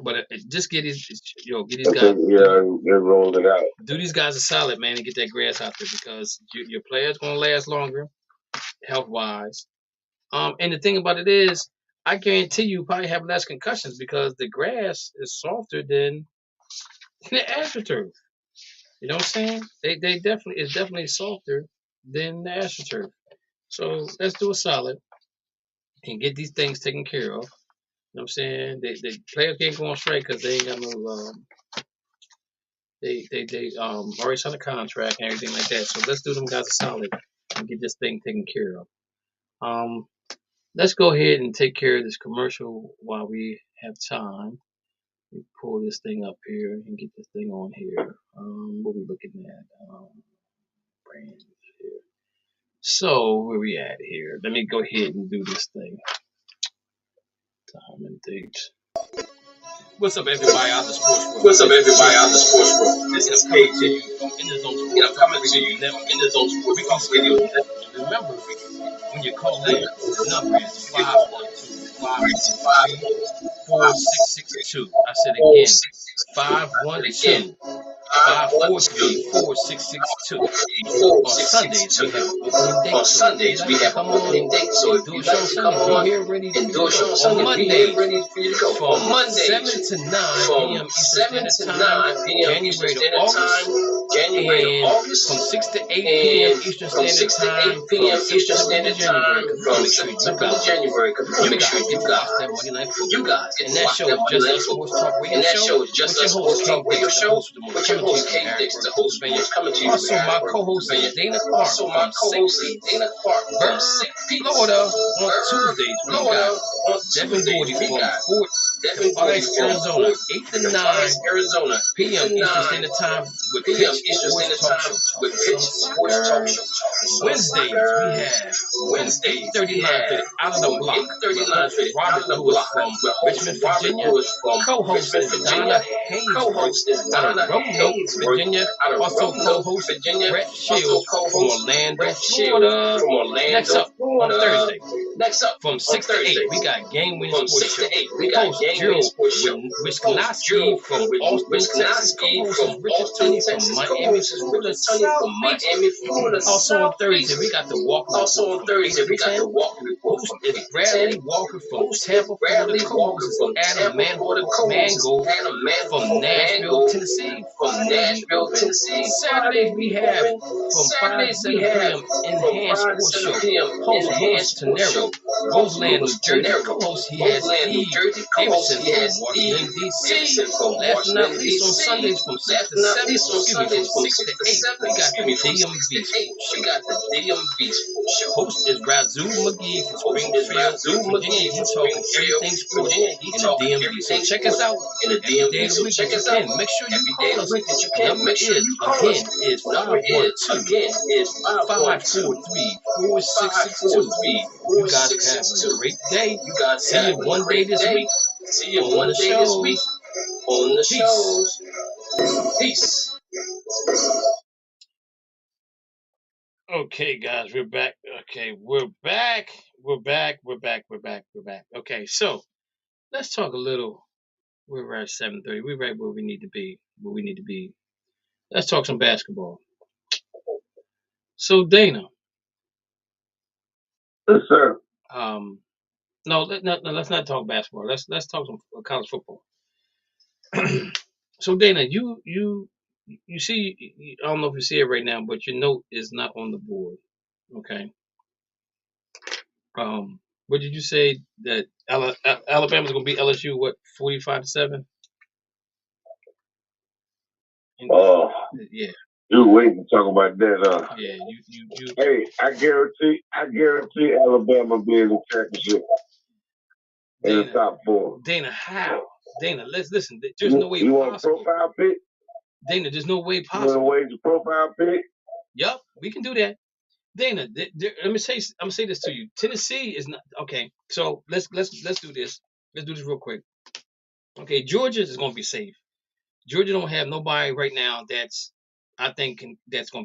But just get these guys. Yeah, they rolled it out. Do these guys a solid, man, and get that grass out there, because your players gonna last longer, health wise. And the thing about it is, I guarantee you probably have less concussions because the grass is softer than the AstroTurf. You know what I'm saying? It's definitely softer than the AstroTurf. So let's do a solid and get these things taken care of. You know what I'm saying? The players can't go on strike because they ain't got no they already signed a contract and everything like that. So let's do them guys a solid and get this thing taken care of. Let's go ahead and take care of this commercial while we have time. Let me pull this thing up here and get this thing on here. What we looking at? Brands here. So where we at here? Let me go ahead and do this thing. Time and date. What's up, everybody out the sports world? What's up, everybody out the sports world? This is coming to KD. you from In the Zone Sports. I'm coming to you from In the Zone Sports Talk Radio Network. Remember, when you call in, the number is 512-543-4662. I said again, 512-543-4662. On Sundays, we have opening dates. So if you'd like to come on and do a show on Sunday, be here ready for you to go. From On Monday, 7 to 9 p.m. from 7 to 9 p.m. Eastern Standard Time, January to August, from 6 to 8 p.m. Eastern from 6 to 8 p.m. Eastern Standard Time, from September to January. Make sure you got that Monday Night Football. You guys get to watch that Monday Night Football. And that show is just a sports talk radio show with your host, K Dix, the host, coming to you. Also, my co-host is Dana Clark. Also, my co-host is Dana Clark from St. Pete, Florida. On Tuesdays, we got Devin Gordy from Fort Defiance, Arizona, 8 to 9 Arizona, p.m. Eastern Standard Time with Pitch Sports Talk Show. Wednesdays, we have from 8:39 out of the block. 8:39 Robert Lewis from Richmond, Virginia. Co-host is Donna Haynesworth out of Roanoke, Virginia. Also co-host Brett Shields from Orlando, Florida. Next up on Thursday. From 6 to 8, we got Game Winning Sports Show. Host Drew Wisconsin from Austin, Texas. Co-host Richard Tunney from Miami, Florida. Also on Thursday, we got the Walker Report. Host is Bradley Walker from Tampa, Florida. Co-host is Adam Mango from Nashville, Tennessee. Saturdays we have from 5 to 7 p.m. Enhanced Sports Show. Host Louis Tenero, Roseland, New Jersey. Co-host he has Steve Davidson from Washington, D.C. Last but not least, on Sundays from 6 to 7, from 6 to 8, we got the DMV Sports Show. Host is Razoo McGee from Springfield, Virginia. He's talking everything sports in the DMV. So check us out every day of the week if you can. Make sure you call us. Number is 543-4662. You guys have a great day. See you one day this week. See you on the shows. Peace. Okay, guys, we're back. We're back. Okay, so let's talk a little. We're at 7:30. We're right where we need to be. Let's talk some basketball. So Dana. Yes, sir. No, let's not talk basketball. Let's talk some college football. So Dana, you see, I don't know if you see it right now, but your note is not on the board. Okay. What did you say that Alabama's gonna beat LSU? What, 45-7? Yeah. You waiting to talk about that? Yeah. You. Hey, I guarantee Alabama be in the championship in the top 4. Dana, how? Dana, let's listen. There's no way you possible. Want a profile pick? Dana, there's no way possible. You want to wage a profile pick? Yup, we can do that. Dana, I'm gonna say this to you. Tennessee is not okay. So let's do this. Let's do this real quick. Okay, Georgia is gonna be safe. Georgia don't have nobody right now that's gonna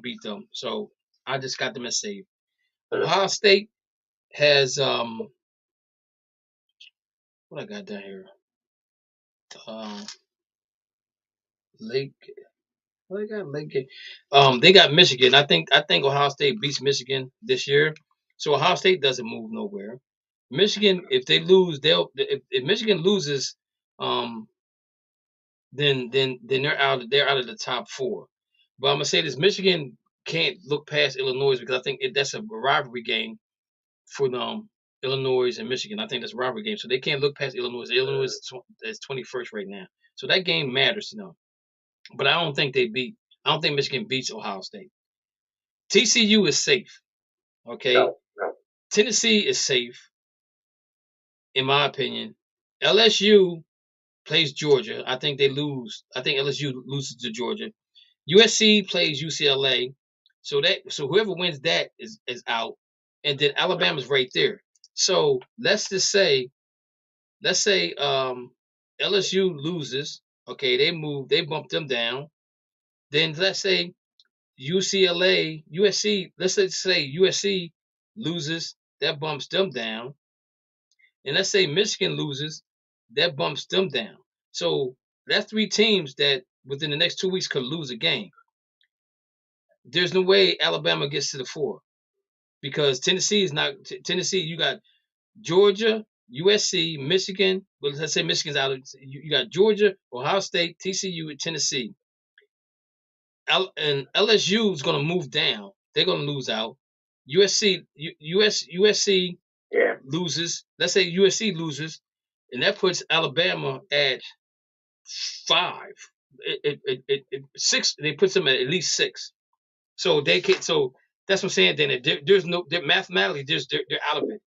beat them. So I just got them as safe. Ohio State has what I got down here. Lake. Well, they got Lake. They got Michigan. I think Ohio State beats Michigan this year. So Ohio State doesn't move nowhere. Michigan, if they lose, if Michigan loses, then they're out of the top 4. But I'm gonna say this: Michigan can't look past Illinois because I think that's a rivalry game for them. Illinois and Michigan. I think that's a rivalry game, so they can't look past Illinois. Illinois is 21st right now, so that game matters to them. But I don't think Michigan beats Ohio State. TCU is safe. Okay. No. Tennessee is safe, in my opinion. LSU plays Georgia. I think they lose. I think LSU loses to Georgia. USC plays UCLA. So whoever wins that is out. And then Alabama's right there. So let's say LSU loses. Okay, they bump them down. Then let's say USC, let's say USC loses, that bumps them down. And let's say Michigan loses, that bumps them down. So that's 3 teams that within the next 2 weeks could lose a game. There's no way Alabama gets to the 4 because Tennessee is not Tennessee. You got Georgia, USC, Michigan. Well, let's say Michigan's out. You got Georgia, Ohio State, TCU, and Tennessee. And LSU is going to move down. They're going to lose out. USC loses. Let's say USC loses, and that puts Alabama at 5. It 6. They put them at least 6. So they can. So that's what I'm saying. Then there's no. Mathematically, they're out of it.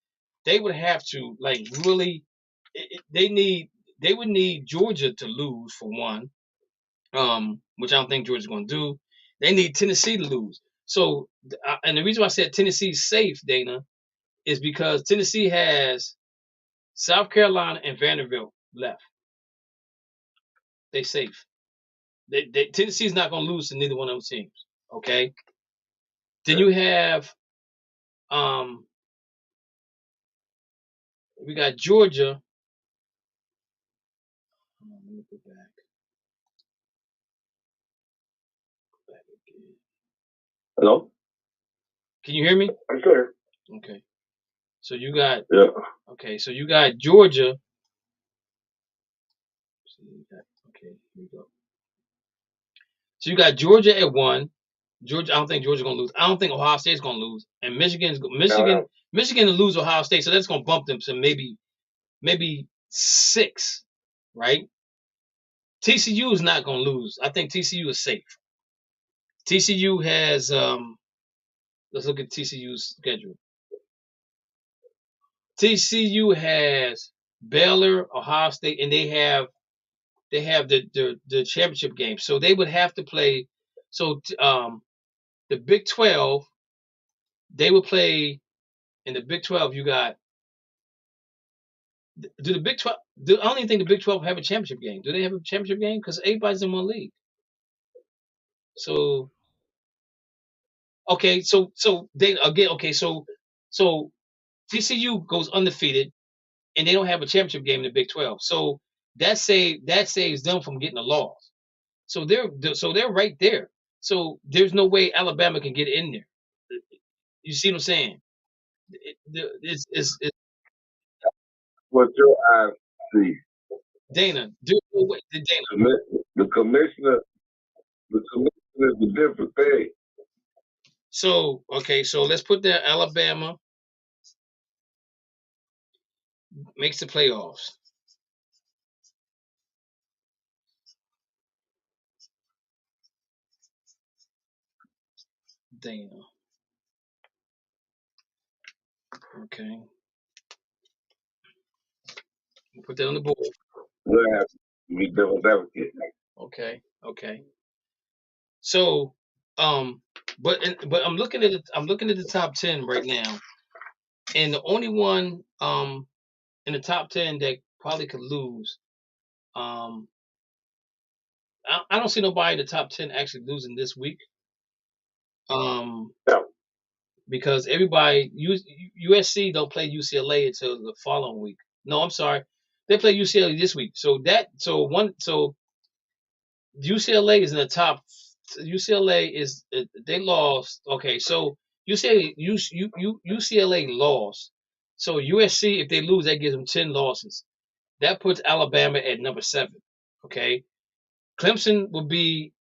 They would have to like really. They would need Georgia to lose for one. Which I don't think Georgia's going to do. They need Tennessee to lose. So, and the reason why I said Tennessee's safe, Dana, is because Tennessee has South Carolina and Vanderbilt left. They safe. Tennessee's not going to lose to neither one of those teams. Okay. Then you have, we got Georgia. Let me go back. Hello? Can you hear me? I'm sure. Okay. So you got so you got Georgia. Okay, here we go. So you got Georgia at 1. Georgia, I don't think Georgia's gonna lose. I don't think Ohio State's gonna lose. And Michigan to lose Ohio State, so that's gonna bump them to maybe 6, right? TCU is not gonna lose. I think TCU is safe. TCU has let's look at TCU's schedule. TCU has Baylor, Ohio State, and they have the championship game. So they would have to play. So the Big 12, they would play in the Big 12. You got do the Big 12. I don't even think the Big 12 have a championship game. Do they have a championship game? Because everybody's in one league. So okay, so they again okay, so TCU goes undefeated, and they don't have a championship game in the Big 12. So that saves them from getting a loss. So they're right there. So there's no way Alabama can get in there. You see what I'm saying? It's What your eyes see. Dana. There's no way. Dana. The commissioner is a different thing. So okay, so let's put there Alabama makes the playoffs. Dana. Okay. Put that on the board. We'll have to be devil's advocate. Okay. So, but I'm looking at the top 10 right now, and the only one in the top 10 that probably could lose, I don't see nobody in the top 10 actually losing this week. No. Because everybody USC don't play UCLA until the following week. No, I'm sorry, they play UCLA this week. So UCLA is in the top. UCLA is they lost. Okay, so UCLA lost. So USC, if they lose, that gives them 10 losses. That puts Alabama at number 7. Okay, Clemson would be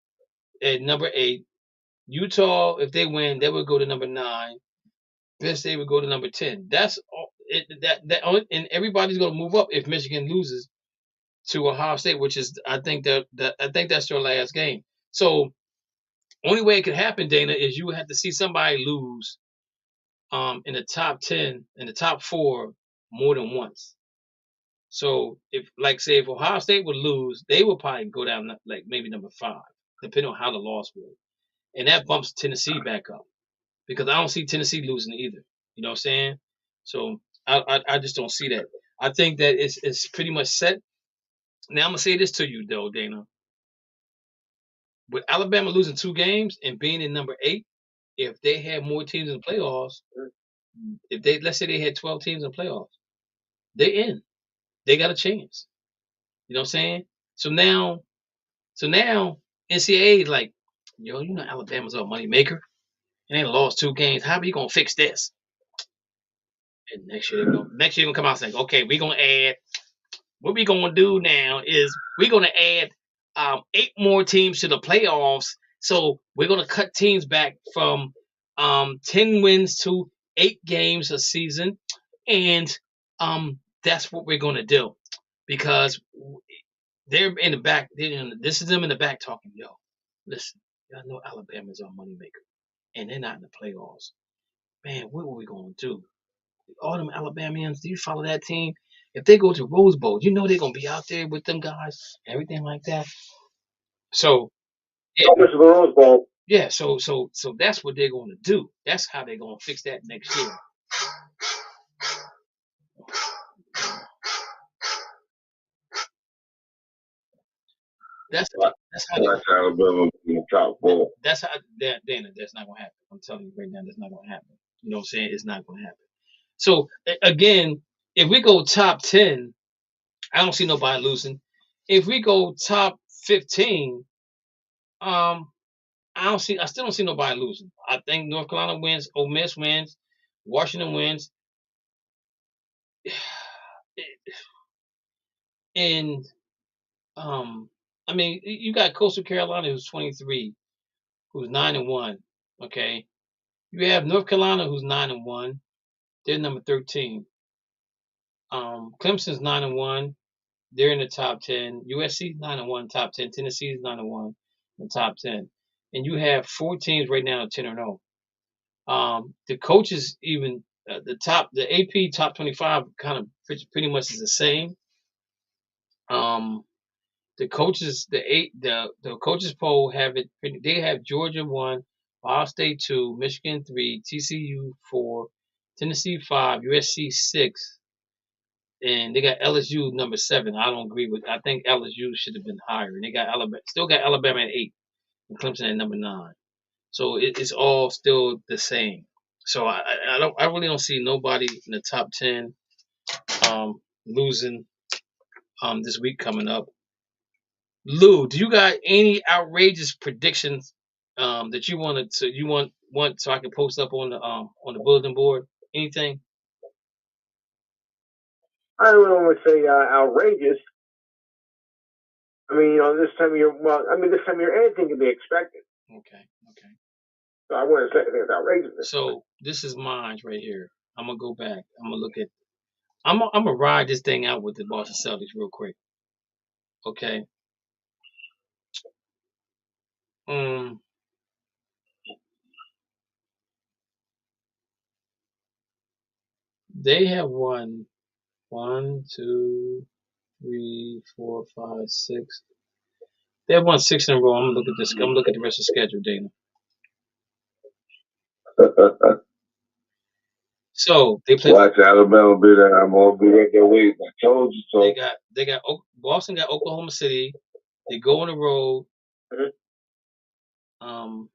at number 8. Utah, if they win, they would go to number 9. Penn State would go to number 10. That's and everybody's going to move up if Michigan loses to Ohio State, which is I think that's their last game. So only way it could happen, Dana, is you would have to see somebody lose in the top 10, in the top 4 more than once. So if Ohio State would lose, they would probably go down like maybe number 5, depending on how the loss was. And that bumps Tennessee back up. Because I don't see Tennessee losing either. You know what I'm saying? So I just don't see that. I think that it's pretty much set. Now I'm gonna say this to you though, Dana. With Alabama losing 2 games and being in number 8, if they had more teams in the playoffs, if they let's say they had 12 teams in the playoffs, they in. They got a chance. You know what I'm saying? So now NCAA like, yo, you know Alabama's a money maker and they lost 2 games. How are you gonna fix this? And next year they're gonna come out saying, okay, we're gonna add. What we're gonna do now is we're gonna add 8 more teams to the playoffs. So we're gonna cut teams back from 10 wins to 8 games a season, and that's what we're gonna do because they're in the back. This is them in the back talking. Yo, listen, y'all know Alabama's our moneymaker, and they're not in the playoffs. Man, what were we gonna do? All them Alabamians, do you follow that team? If they go to Rose Bowl, you know they're gonna be out there with them guys, everything like that. So yeah, This is the Rose Bowl. yeah. So that's what they're gonna do. That's how they're gonna fix that next year. That's how Watch Alabama in the top 4. that's how Dana. That's not gonna happen. I'm telling you right now, that's not gonna happen. You know what I'm saying? It's not gonna happen. So again, if we go top 10, I don't see nobody losing. If we go top 15, I still don't see nobody losing. I think North Carolina wins, Ole Miss wins, Washington wins, and I mean you got Coastal Carolina who's 23, who's 9-1. Okay, you have North Carolina who's 9-1. They're number 13. Clemson's 9-1. They're in the top 10. USC 9-1, top 10. Tennessee's 9-1, in the top 10. And you have 4 teams right now at 10-0. The coaches even the AP top 25 kind of pretty much is the same. The coaches the coaches poll have it. They have Georgia 1, Ohio State 2, Michigan 3, TCU 4, Tennessee 5, USC 6, and they got LSU number 7. I don't agree with. I think LSU should have been higher. And they got Alabama at 8, and Clemson at number 9. So it's all still the same. So I really don't see nobody in the top 10 losing this week coming up. Lou, do you got any outrageous predictions that you want so I can post up on the bulletin board? Anything? I don't want to say outrageous. I mean, this time of year, anything can be expected. Okay. So I wouldn't say anything outrageous. So this is mine right here. I'm gonna go back. I'm gonna look at. I'm gonna ride this thing out with the Boston Celtics real quick. Okay. They have won 1, 2, 3, 4, 5, 6. They have won 6 in a row. I'm gonna look at this. I'm gonna look at the rest of the schedule, Dana. So they play. Watch Alabama be there. I'm gonna be right there waiting. I told you so. They got Boston got Oklahoma City. They go on the road. I'm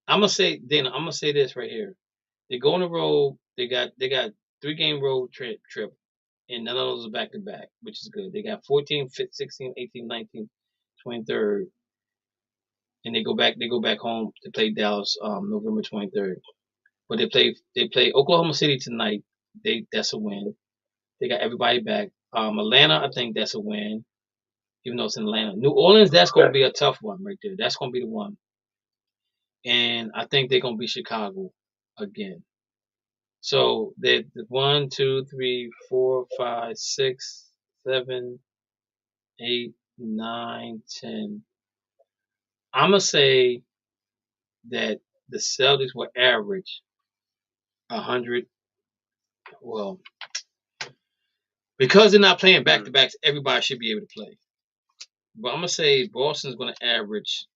gonna say Dana. I'm gonna say this right here. They go on the road. They got 3-game road trip, and none of those are back to back, which is good. They got 14, 15, 16, 18, 19, 23rd, and they go back home to play Dallas November 23rd. But they play Oklahoma City tonight. That's a win. They got everybody back. Atlanta, I think that's a win, even though it's in Atlanta. New Orleans, that's going to be a tough one right there. That's going to be the one. And I think they're going to be Chicago again. So they 1, 2, 3, 4, 5, 6, 7, 8, 9, 10. I'm gonna say that the Celtics will average 100. Well, because they're not playing back to backs, everybody should be able to play. But I'm gonna say Boston Celtics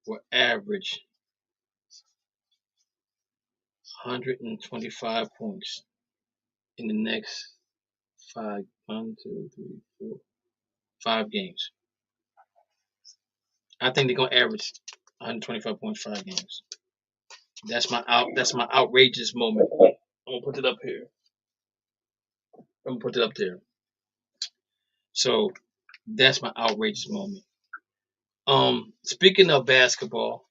will average 125 points in the next 5 games. I think they're gonna average 125 points 5 games. That's my outrageous moment. I'm gonna put it up here. I'm gonna put it up there. So that's my outrageous moment. Speaking of basketball,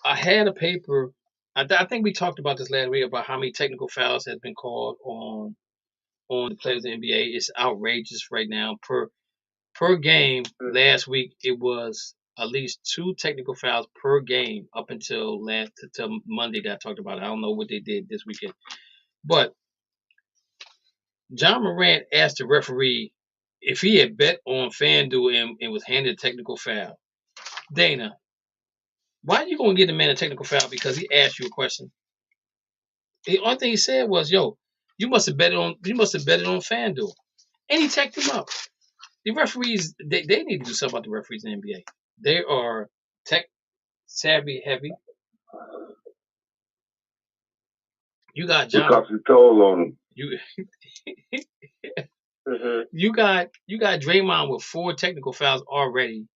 I had a paper. I think we talked about this last week about how many technical fouls has been called on the players of the NBA. It's outrageous right now. Per game last week, it was at least 2 technical fouls per game up until Monday that I talked about. I don't know what they did this weekend, but John Morant asked the referee if he had bet on FanDuel and was handed a technical foul. Dana, why are you going to give the man a technical foul because he asked you a question? The only thing he said was, "Yo, you must have bet it on FanDuel," and he checked him up. The referees, they need to do something about the referees in the NBA. They are tech savvy heavy. You got John. Because he told on him. You got Draymond with 4 technical fouls already.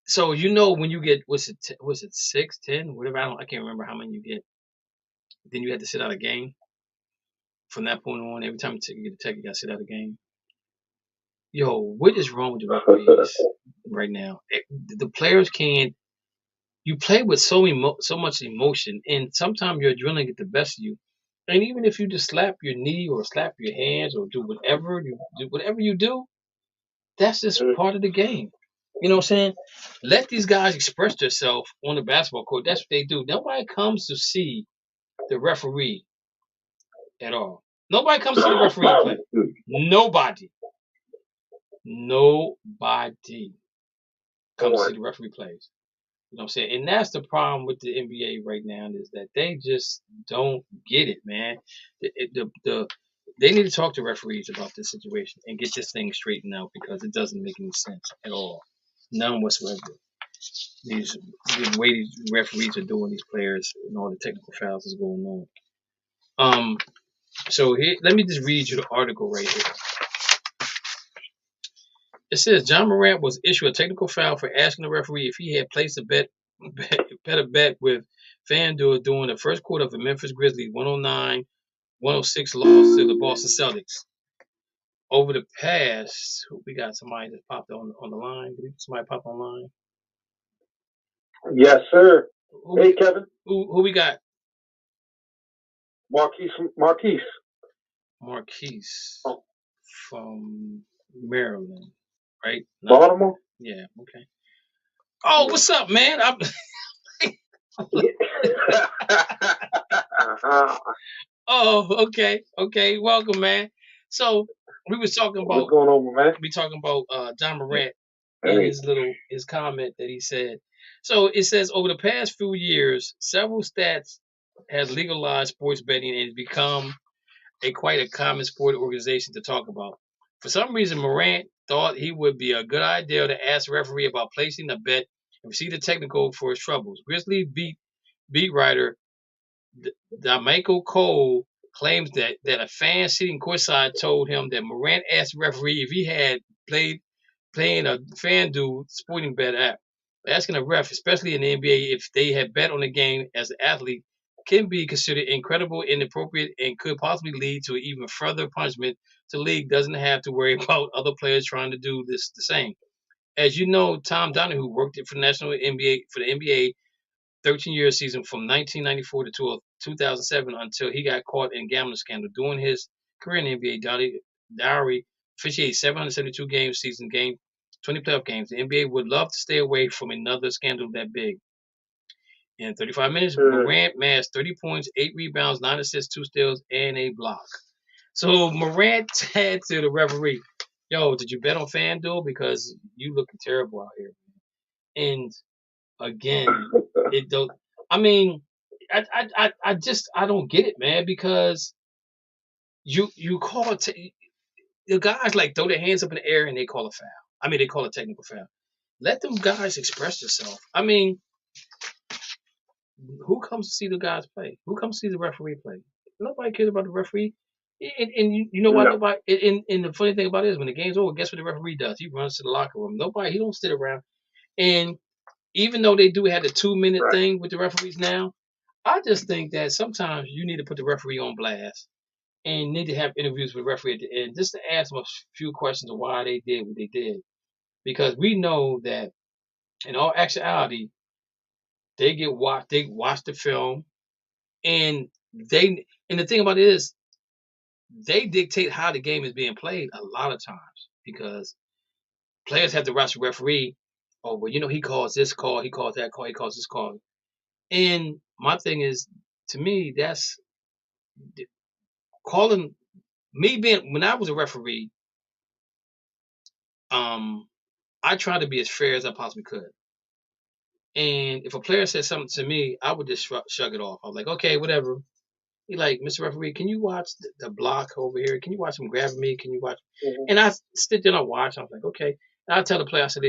So you know when you get was it 6, 10, whatever, I can't remember how many you get. Then you had to sit out a game. From that point on, every time you get a tech, you got to sit out a game. Yo, what is wrong with the referees right now? The players can't. You play with so much emotion, and sometimes your adrenaline get the best of you. And even if you just slap your knee or slap your hands or do whatever you do, that's just part of the game. You know what I'm saying? Let these guys express themselves on the basketball court. That's what they do. Nobody comes to see the referee at all. Nobody comes to see the referee play. Nobody comes to see the referee plays. You know what I'm saying? And that's the problem with the NBA right now is that they just don't get it, man. They need to talk to referees about this situation and get this thing straightened out because it doesn't make any sense at all. None whatsoever. The way these referees are doing these players and all the technical fouls is going on. So here, let me just read you the article right here. It says John Morant was issued a technical foul for asking the referee if he had placed a bet with FanDuel during the first quarter of the Memphis Grizzlies 109-106 loss to the Boston Celtics. Over the past, we got somebody that popped on the line. Did somebody pop online? Yes, sir. Hey, Kevin. Who we got? Marquise. Oh. From Maryland, right? Baltimore? Yeah, okay. Oh, what's up, man? Oh, okay. Welcome, man. So we was talking about what's going on, man. We talking about John Morant and his comment that he said. So it says over the past few years, several states have legalized sports betting and it's become quite a common sport organization to talk about. For some reason, Morant thought he would be a good idea to ask the referee about placing a bet and receive the technical for his troubles. Grizzly beat writer Michael Cole claims that a fan sitting courtside told him that Morant asked the referee if he had playing a FanDuel sporting bet app. Asking a ref, especially in the NBA, if they had bet on the game as an athlete can be considered incredible, inappropriate, and could possibly lead to even further punishment. The league doesn't have to worry about other players trying to do this the same. As you know, Tom Donahue worked for the NBA 13-year season from 1994 to 2007 until he got caught in a gambling scandal. During his career in the NBA, Dowry officiated 772 games season, 20 playoff games. The NBA would love to stay away from another scandal that big. In 35 minutes, Morant amassed 30 points, 8 rebounds, 9 assists, 2 steals, and a block. So Morant said to the referee, "Yo, did you bet on FanDuel? Because you looking terrible out here." And again, it don't. I mean, I don't get it, man. Because you call it. The guys like throw their hands up in the air and they call a foul. I mean, they call a technical foul. Let them guys express themselves. I mean, who comes to see the guys play? Who comes to see the referee play? Nobody cares about the referee. And you know why No. nobody? And the funny thing about it is, when the game's over, guess what the referee does? He runs to the locker room. He don't sit around. And even though they do have the 2-minute Right. thing with the referees now, I just think that sometimes you need to put the referee on blast and need to have interviews with the referee at the end just to ask them a few questions of why they did what they did. Because we know that in all actuality, they watch the film, and the thing about it is they dictate how the game is being played a lot of times because players have to watch the referee. Oh, well, he calls this call, he calls that call, he calls this call. And my thing is, to me, that's calling me being when I was a referee. I tried to be as fair as I possibly could. And if a player said something to me, I would just shrug it off. I was like, okay, whatever. He like, Mr. Referee, can you watch the block over here? Can you watch him grabbing me? Can you watch? Mm-hmm. And I stood there and I watched. I was like, okay. And I tell the player, I said,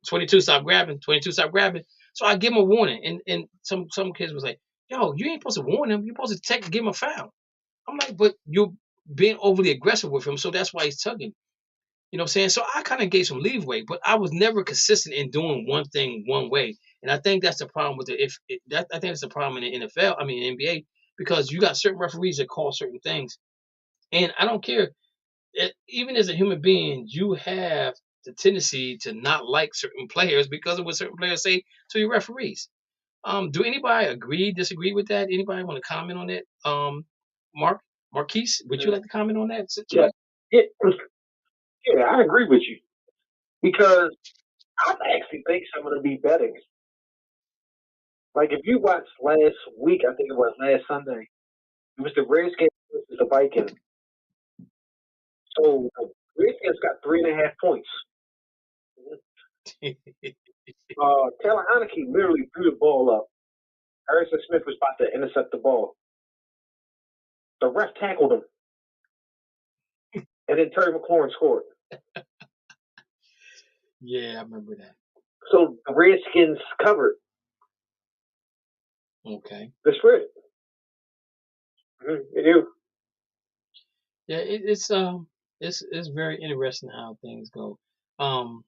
22, stop grabbing. 22, stop grabbing. So I give him a warning. And some kids was like, yo, you ain't supposed to warn him. You're supposed to give him a foul. I'm like, but you're being overly aggressive with him, so that's why he's tugging. You know what I'm saying? So I kind of gave some leeway, but I was never consistent in doing one thing one way. And I think that's the problem with I think that's the problem in the NFL. I mean, in the NBA, because you got certain referees that call certain things, and I don't care. Even as a human being, you have the tendency to not like certain players because of what certain players say to your referees. Do anybody disagree with that? Anybody want to comment on that? Marquise, would you like to comment on that situation? Yeah, I agree with you because I actually think some of them be betting. Like if you watched last week, I think it was last Sunday, it was the Redskins versus the Vikings. So the Redskins got 3.5 points. Taylor Heineke literally threw the ball up. Harrison Smith was about to intercept the ball. The ref tackled him. And then Terry McLaurin scored. Yeah, I remember that. So the Redskins covered. Okay. The spread. They do. Yeah, it's very interesting how things go. I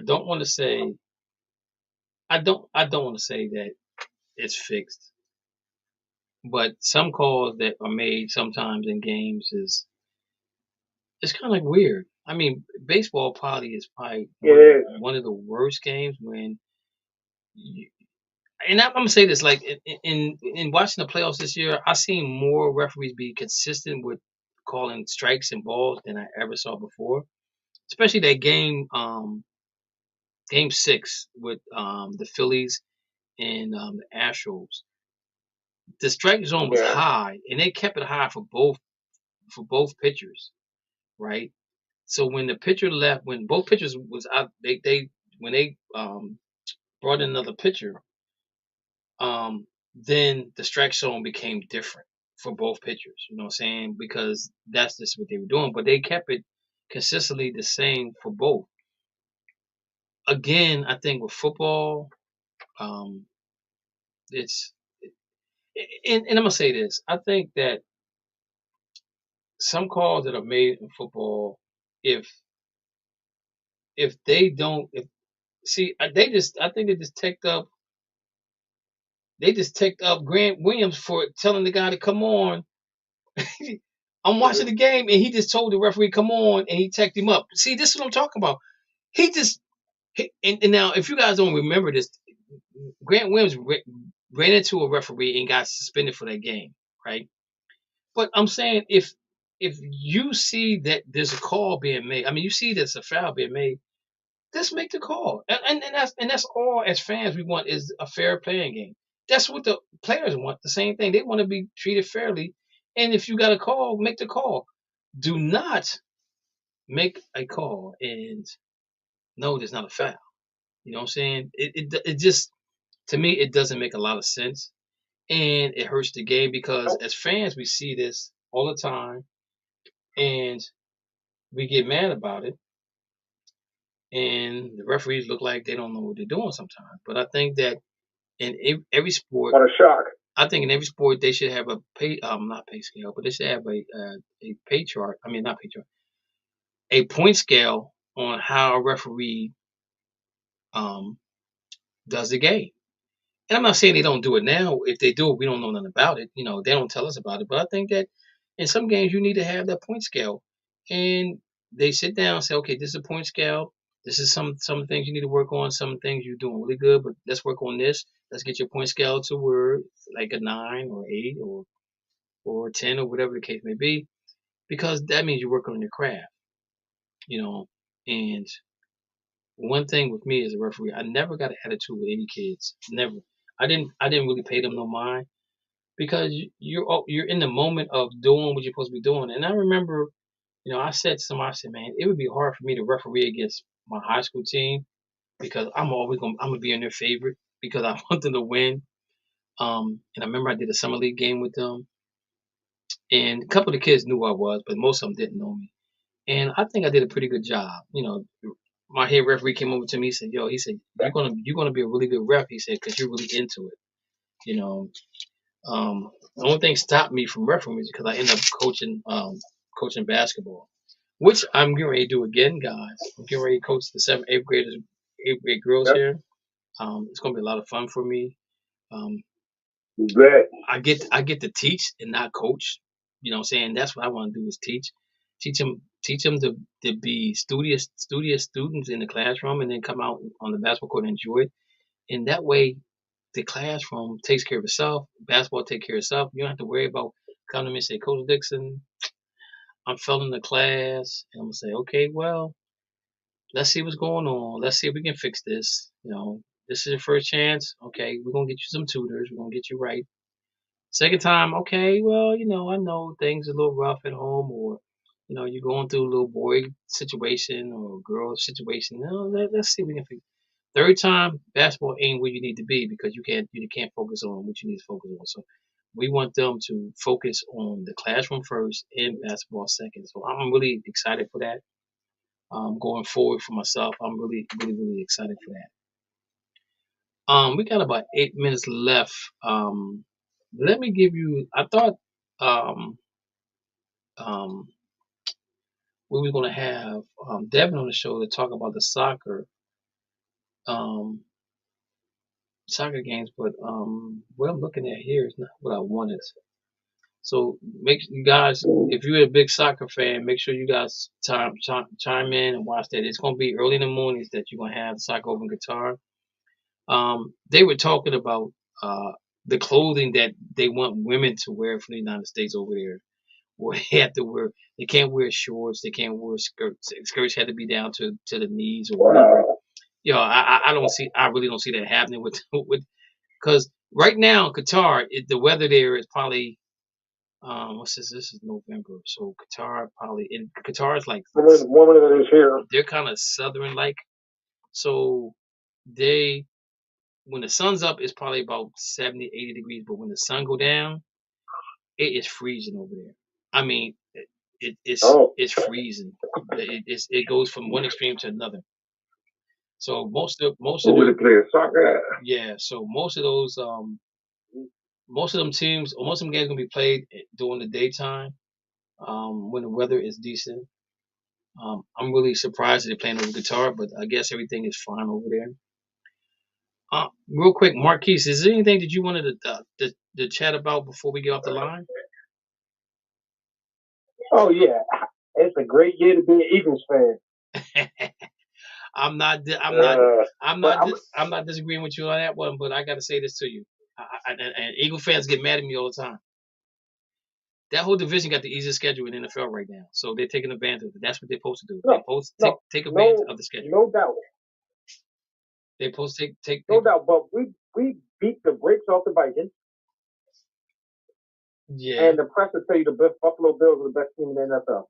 don't want to say I don't want to say that it's fixed, but some calls that are made sometimes in games it's kind of weird. I mean, baseball is probably one of the worst games when and I'm gonna say this, like in watching the playoffs this year, I seen more referees be consistent with calling strikes and balls than I ever saw before. Especially that game 6 with the Phillies and the Astros. The strike zone was high, and they kept it high for both pitchers, right? So when the pitcher left, when both pitchers was out, when they brought in another pitcher, then the strike zone became different for both pitchers. You know what I'm saying? Because that's just what they were doing, but they kept it consistently the same for both. Again, I think with football, it's and I'm gonna say this. I think that some calls that are made in football, if they don't, I think they just ticked up Grant Williams for telling the guy to come on. I'm watching the game and he just told the referee come on and he teched him up. See, this is what I'm talking about. And now if you guys don't remember this, Grant Williams ran into a referee and got suspended for that game, right? But I'm saying if you see that there's a call being made, I mean, you see there's a foul being made, just make the call. And that's all as fans we want is a fair playing game. That's what the players want. The same thing. They want to be treated fairly. And if you got a call, make the call. Do not make a call and no, there's not a foul. You know what I'm saying? It just, to me, it doesn't make a lot of sense. And it hurts the game because as fans, we see this all the time and we get mad about it. and the referees look like they don't know what they're doing sometimes. But I think that in every sport, What a shock. I think in every sport they should have a not pay scale, but they should have a pay chart. I mean, not pay chart, a point scale on how a referee does the game. And I'm not saying they don't do it now. If they do it, we don't know nothing about it. You know, they don't tell us about it. But I think that in some games you need to have that point scale, and they sit down and say, okay, this is a point scale. This is some things you need to work on. Some things you're doing really good, but let's work on this. Let's get your point scale to where like a 9 or 8 or 10 or whatever the case may be, because that means you're working on your craft. You know, and one thing with me as a referee, I never got an attitude with any kids. Never. I didn't really pay them no mind, because you're in the moment of doing what you're supposed to be doing. And I remember, you know, I said to somebody, I said, man, it would be hard for me to referee against my high school team, because I'm gonna be in their favorite, because I want them to win. And I remember I did a summer league game with them, and a couple of the kids knew who I was, but most of them didn't know me. And I think I did a pretty good job. You know, my head referee came over to me. He said, "Yo," he said, "you're gonna be a really good ref." He said, "Because you're really into it." You know, the only thing stopped me from refereeing is because I ended up coaching basketball, which I'm getting ready to do again, guys. I'm getting ready to coach the 7th, 8th grade girls Yep. here. It's gonna be a lot of fun for me. Great. I get to teach and not coach. You know what I'm saying? That's what I want to do, is teach them to be studious students in the classroom, and then come out on the basketball court and enjoy it. And that way, the classroom takes care of itself. Basketball take care of itself. You don't have to worry about coming to me and say, Coach Dixon, I'm failing the class. And I'm gonna say, okay, well, let's see what's going on. Let's see if we can fix this. You know, this is your first chance. Okay, we're gonna get you some tutors. We're gonna get you right. Second time, okay, well, you know, I know things are a little rough at home, or you know, you're going through a little boy situation or girl situation. No, let's see if we can fix. Third time, basketball ain't where you need to be, because you can't focus on what you need to focus on. So we want them to focus on the classroom first and basketball second. So I'm really excited for that. Going forward for myself, I'm really, really, really excited for that. We got about 8 minutes left. Let me give you. I thought um, um, we were going to have Devin on the show to talk about the um, soccer games, but what I'm looking at here is not what I wanted. So make you guys, if you're a big soccer fan, make sure you guys chime in and watch that. It's going to be early in the mornings that you're going to have soccer over in Qatar. They were talking about the clothing that they want women to wear from the United States over there. Where they have to wear, they can't wear shorts, they can't wear skirts. Skirts had to be down to the knees or whatever. You know, I really don't see that happening with because right now Qatar, the weather there is probably what's this? This is November, so Qatar Qatar is like Warmer than it is here. they're kind of southern like, so they when the sun's up it's probably about 70, 80 degrees, but when the sun go down, it is freezing over there. I mean, it's freezing. It goes from one extreme to another. So most of Where they play soccer at? yeah, so most of those most of them teams, or most of them games gonna be played during the daytime, when the weather is decent. I'm really surprised that they're playing over guitar, but I guess everything is fine over there. Real quick, Marquise, is there anything that you wanted to chat about before we get off the line? Oh yeah, it's a great year to be an Eagles fan. I'm not disagreeing with you on that one, but I got to say this to you. And Eagle fans get mad at me all the time. That whole division got the easiest schedule in the NFL right now, so they're taking advantage of it. That's what they're supposed to do. They're supposed to take advantage of the schedule. No doubt. They're supposed to take. No doubt, but we beat the brakes off the Vikings. Yeah. And the press will tell you the Buffalo Bills are the best team in the NFL.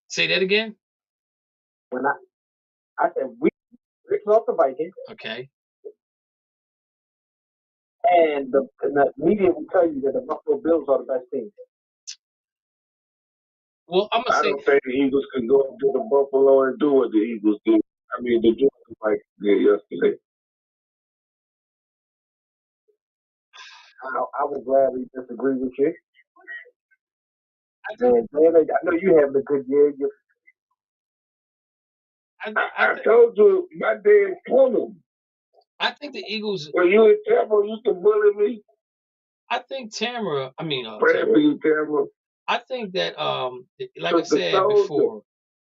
Say that again. When I said we beat the brakes off the Vikings. Okay. And the media will tell you that the Buffalo Bills are the best team. Well, I'm gonna say I don't think the Eagles can go up to the Buffalo and do what the Eagles do. I mean, the Georgia fight did yesterday. I would gladly disagree with you. And I know you having a good year. I told you my day is coming. I think the Eagles. When you in Tampa, you can bully me. I think Tamara. I mean, Pray for you, Tamara. I think that like I said before,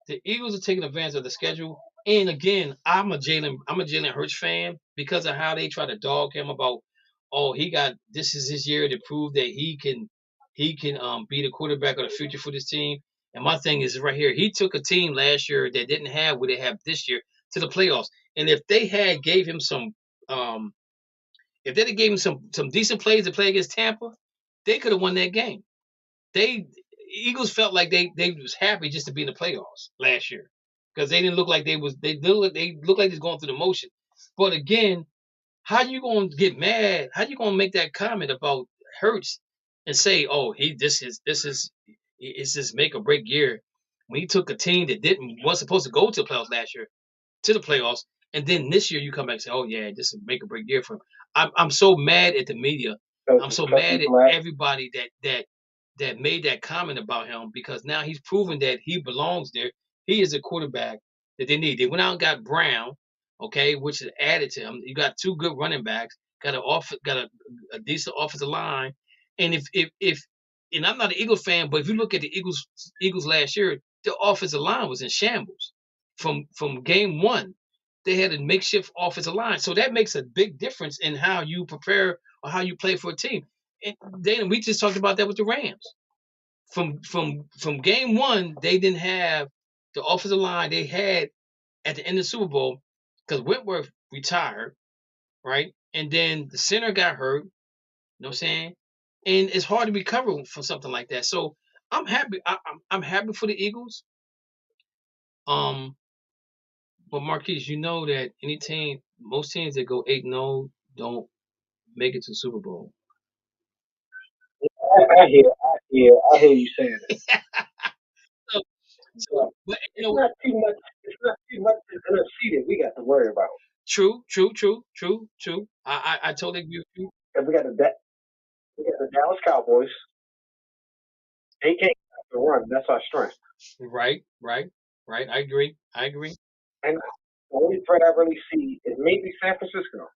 the Eagles are taking advantage of the schedule. And again, I'm a Jalen Hurts fan because of how they try to dog him about, oh, this is his year to prove that he can be the quarterback of the future for this team. And my thing is right here, he took a team last year that didn't have what they have this year to the playoffs. And if they had gave him some if they had gave him some decent plays to play against Tampa, they could have won that game. Eagles felt like they was happy just to be in the playoffs last year because they didn't look like they looked like they was going through the motion. But again, how you gonna get mad? How you gonna make that comment about Hurts and say, oh, this is his make or break year when he took a team that wasn't supposed to go to the playoffs last year to the playoffs, and then this year you come back and say, oh yeah, this is make or break year for him. I'm so mad at the media. I'm so mad at everybody that made that comment about him because now he's proven that he belongs there. He is a quarterback that they need. They went out and got Brown, okay, which is added to him. You got two good running backs, got a decent offensive line, and if and I'm not an Eagles fan, but if you look at the Eagles last year, the offensive line was in shambles from game one. They had a makeshift offensive line, so that makes a big difference in how you prepare or how you play for a team. And Dana, we just talked about that with the Rams. From game one, they didn't have the offensive line they had at the end of the Super Bowl because Whitworth retired, right? And then the center got hurt. You know what I'm saying? And it's hard to recover from something like that. So I'm happy. I'm happy for the Eagles. But Marquise, you know that most teams that go 8-0 don't make it to the Super Bowl. I hear you saying it. But it's not too much. It's not too much in the NFC that we got to worry about. True. I totally agree with you. And we got the Dallas Cowboys. They can't stop the run. That's our strength. Right. I agree. And the only threat I really see is maybe San Francisco.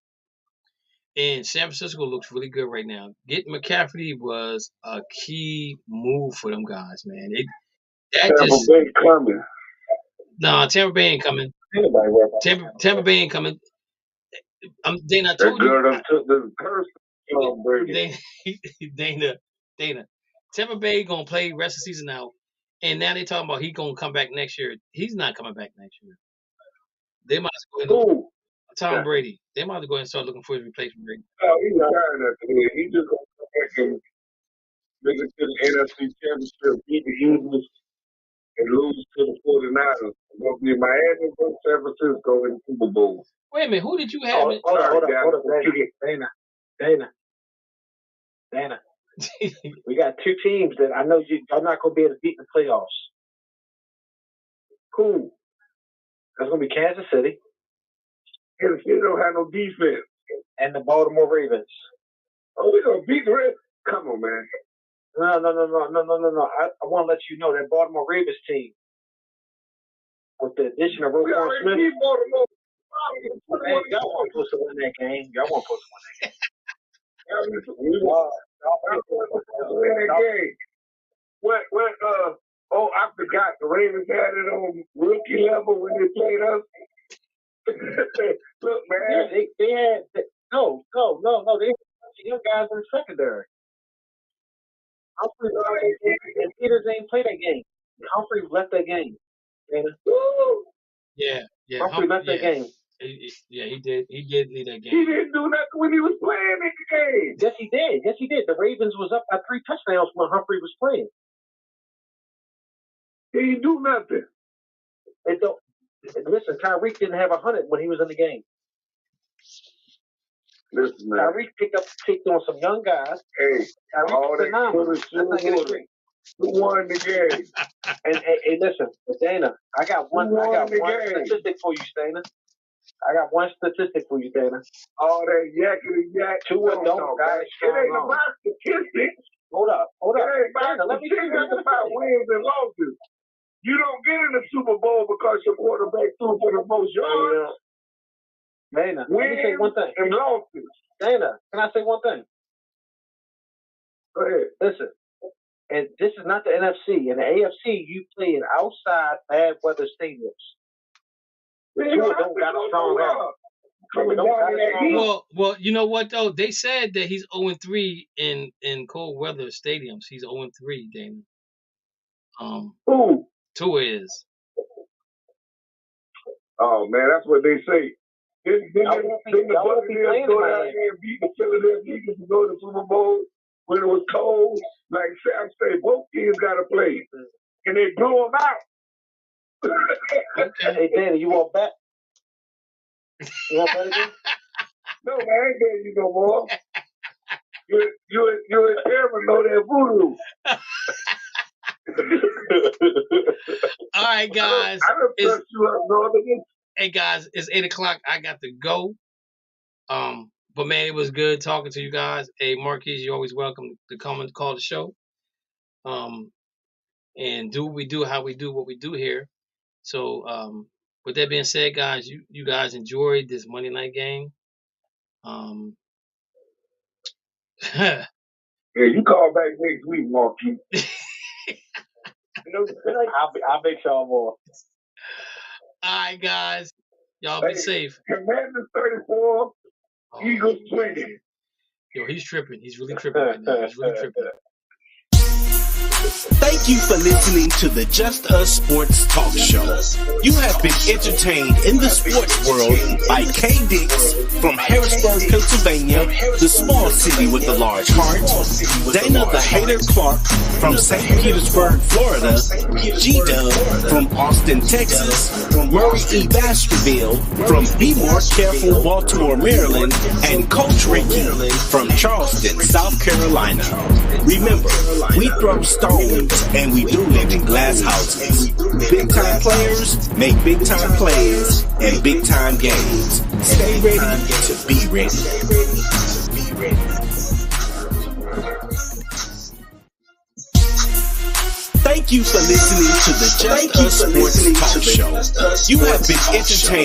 And San Francisco looks really good right now. Getting McCaffrey was a key move for them guys, man. Tampa Bay coming. No, Tampa Bay ain't coming. Tampa Bay ain't coming. Dana, I told you. Took the curse. Dana. Tampa Bay gonna play the rest of the season out, and now they talking about he gonna come back next year. He's not coming back next year. They might as well Tom Brady. They might as well go ahead and start looking for his replacement. Oh, he's not tired of it. He just gonna come back and make it to the NFC Championship, beat the Eagles, and lose to the 49ers. It's gonna be Miami versus San Francisco in the Super Bowl. Wait a minute, who did you have? Hold on, Dana. We got two teams that I know y'all not gonna be able to beat in the playoffs. Cool. That's gonna be Kansas City. Kansas City don't have no defense. And the Baltimore Ravens. Oh, we gonna beat the Ravens? Come on, man. No. I want to let you know that Baltimore Ravens team, with the addition of Roquan Smith. Beat Baltimore. Hey, y'all weren't supposed to win that game. Win that game. I forgot the Ravens had it on rookie level when they played us. Look, man. They had no. They had young guys in the secondary. Humphrey and Peters ain't played that game. Humphrey left that game. Yeah. Humphrey left that game. Yeah, he did. He did lead that game. He didn't do nothing when he was playing that game. Yes, he did. The Ravens was up by 3 touchdowns when Humphrey was playing. He didn't do nothing. Listen, Tyreek didn't have 100 when he was in the game. Listen, man. Tyreek picked on some young guys. Hey, all that Who won the game? And listen, Dana, I got one statistic for you, Dana. I got one statistic for you, Dana. All that yakety yak. Tua don't got a strong It ain't arm. about statistics. Hold up. It ain't about Dana, let me tell you statistics. It's about wins and losses. You don't get in the Super Bowl because your quarterback threw for the most yards. Dana, let me say one thing. And losses. Dana, can I say one thing? Go ahead. Listen, and this is not the NFC. In the AFC, you play in outside bad weather stadiums. Tua don't got a strong arm. Tua don't got a strong arm. Well, you know what though? They said that he's 0-3 in cold weather stadiums. He's 0-3, Dana. Who? Tua is. Oh man, that's what they say. Then the y'all be Buccaneers playing go in down Miami. there and beat the Philadelphia Eagles to go to the Super Bowl when it was cold. Like Sam said, both teams got to play, and they blew them out. Okay. Hey, Dana, you want bet? You want bet again? No, man, I ain't betting you no more. You and Cameron know that voodoo. All right, guys. I don't trust you up, Northern. Hey guys, it's 8:00. I got to go. But man, it was good talking to you guys. Hey, Marquise, you're always welcome to come and call the show. And do what we do, how we do what we do here. So, with that being said, guys, you guys enjoyed this Monday night game. Yeah, you call back next week, Marquis. I'll make sure more. All right, guys. Y'all be safe. Commanders 34, Eagles 20. Yo, he's tripping. He's really tripping right now. He's really tripping. Thank you for listening to the Just Us Sports Talk Show. You have been entertained in the sports world by K. Dix from Harrisburg, Pennsylvania, the small city with a large heart. Dana the Hater Clark from St. Petersburg, Florida. G-Dub from Austin, Texas. Murray E. Baskerville from Be More Careful, Baltimore, Maryland. And Coach Ricky from Charleston, South Carolina. Remember, we throw stones and we do live in glass houses. Big time players make big time plays and big time games. Stay ready to be ready. Thank you for listening to the Just Us Sports Talk Show. You have been entertained.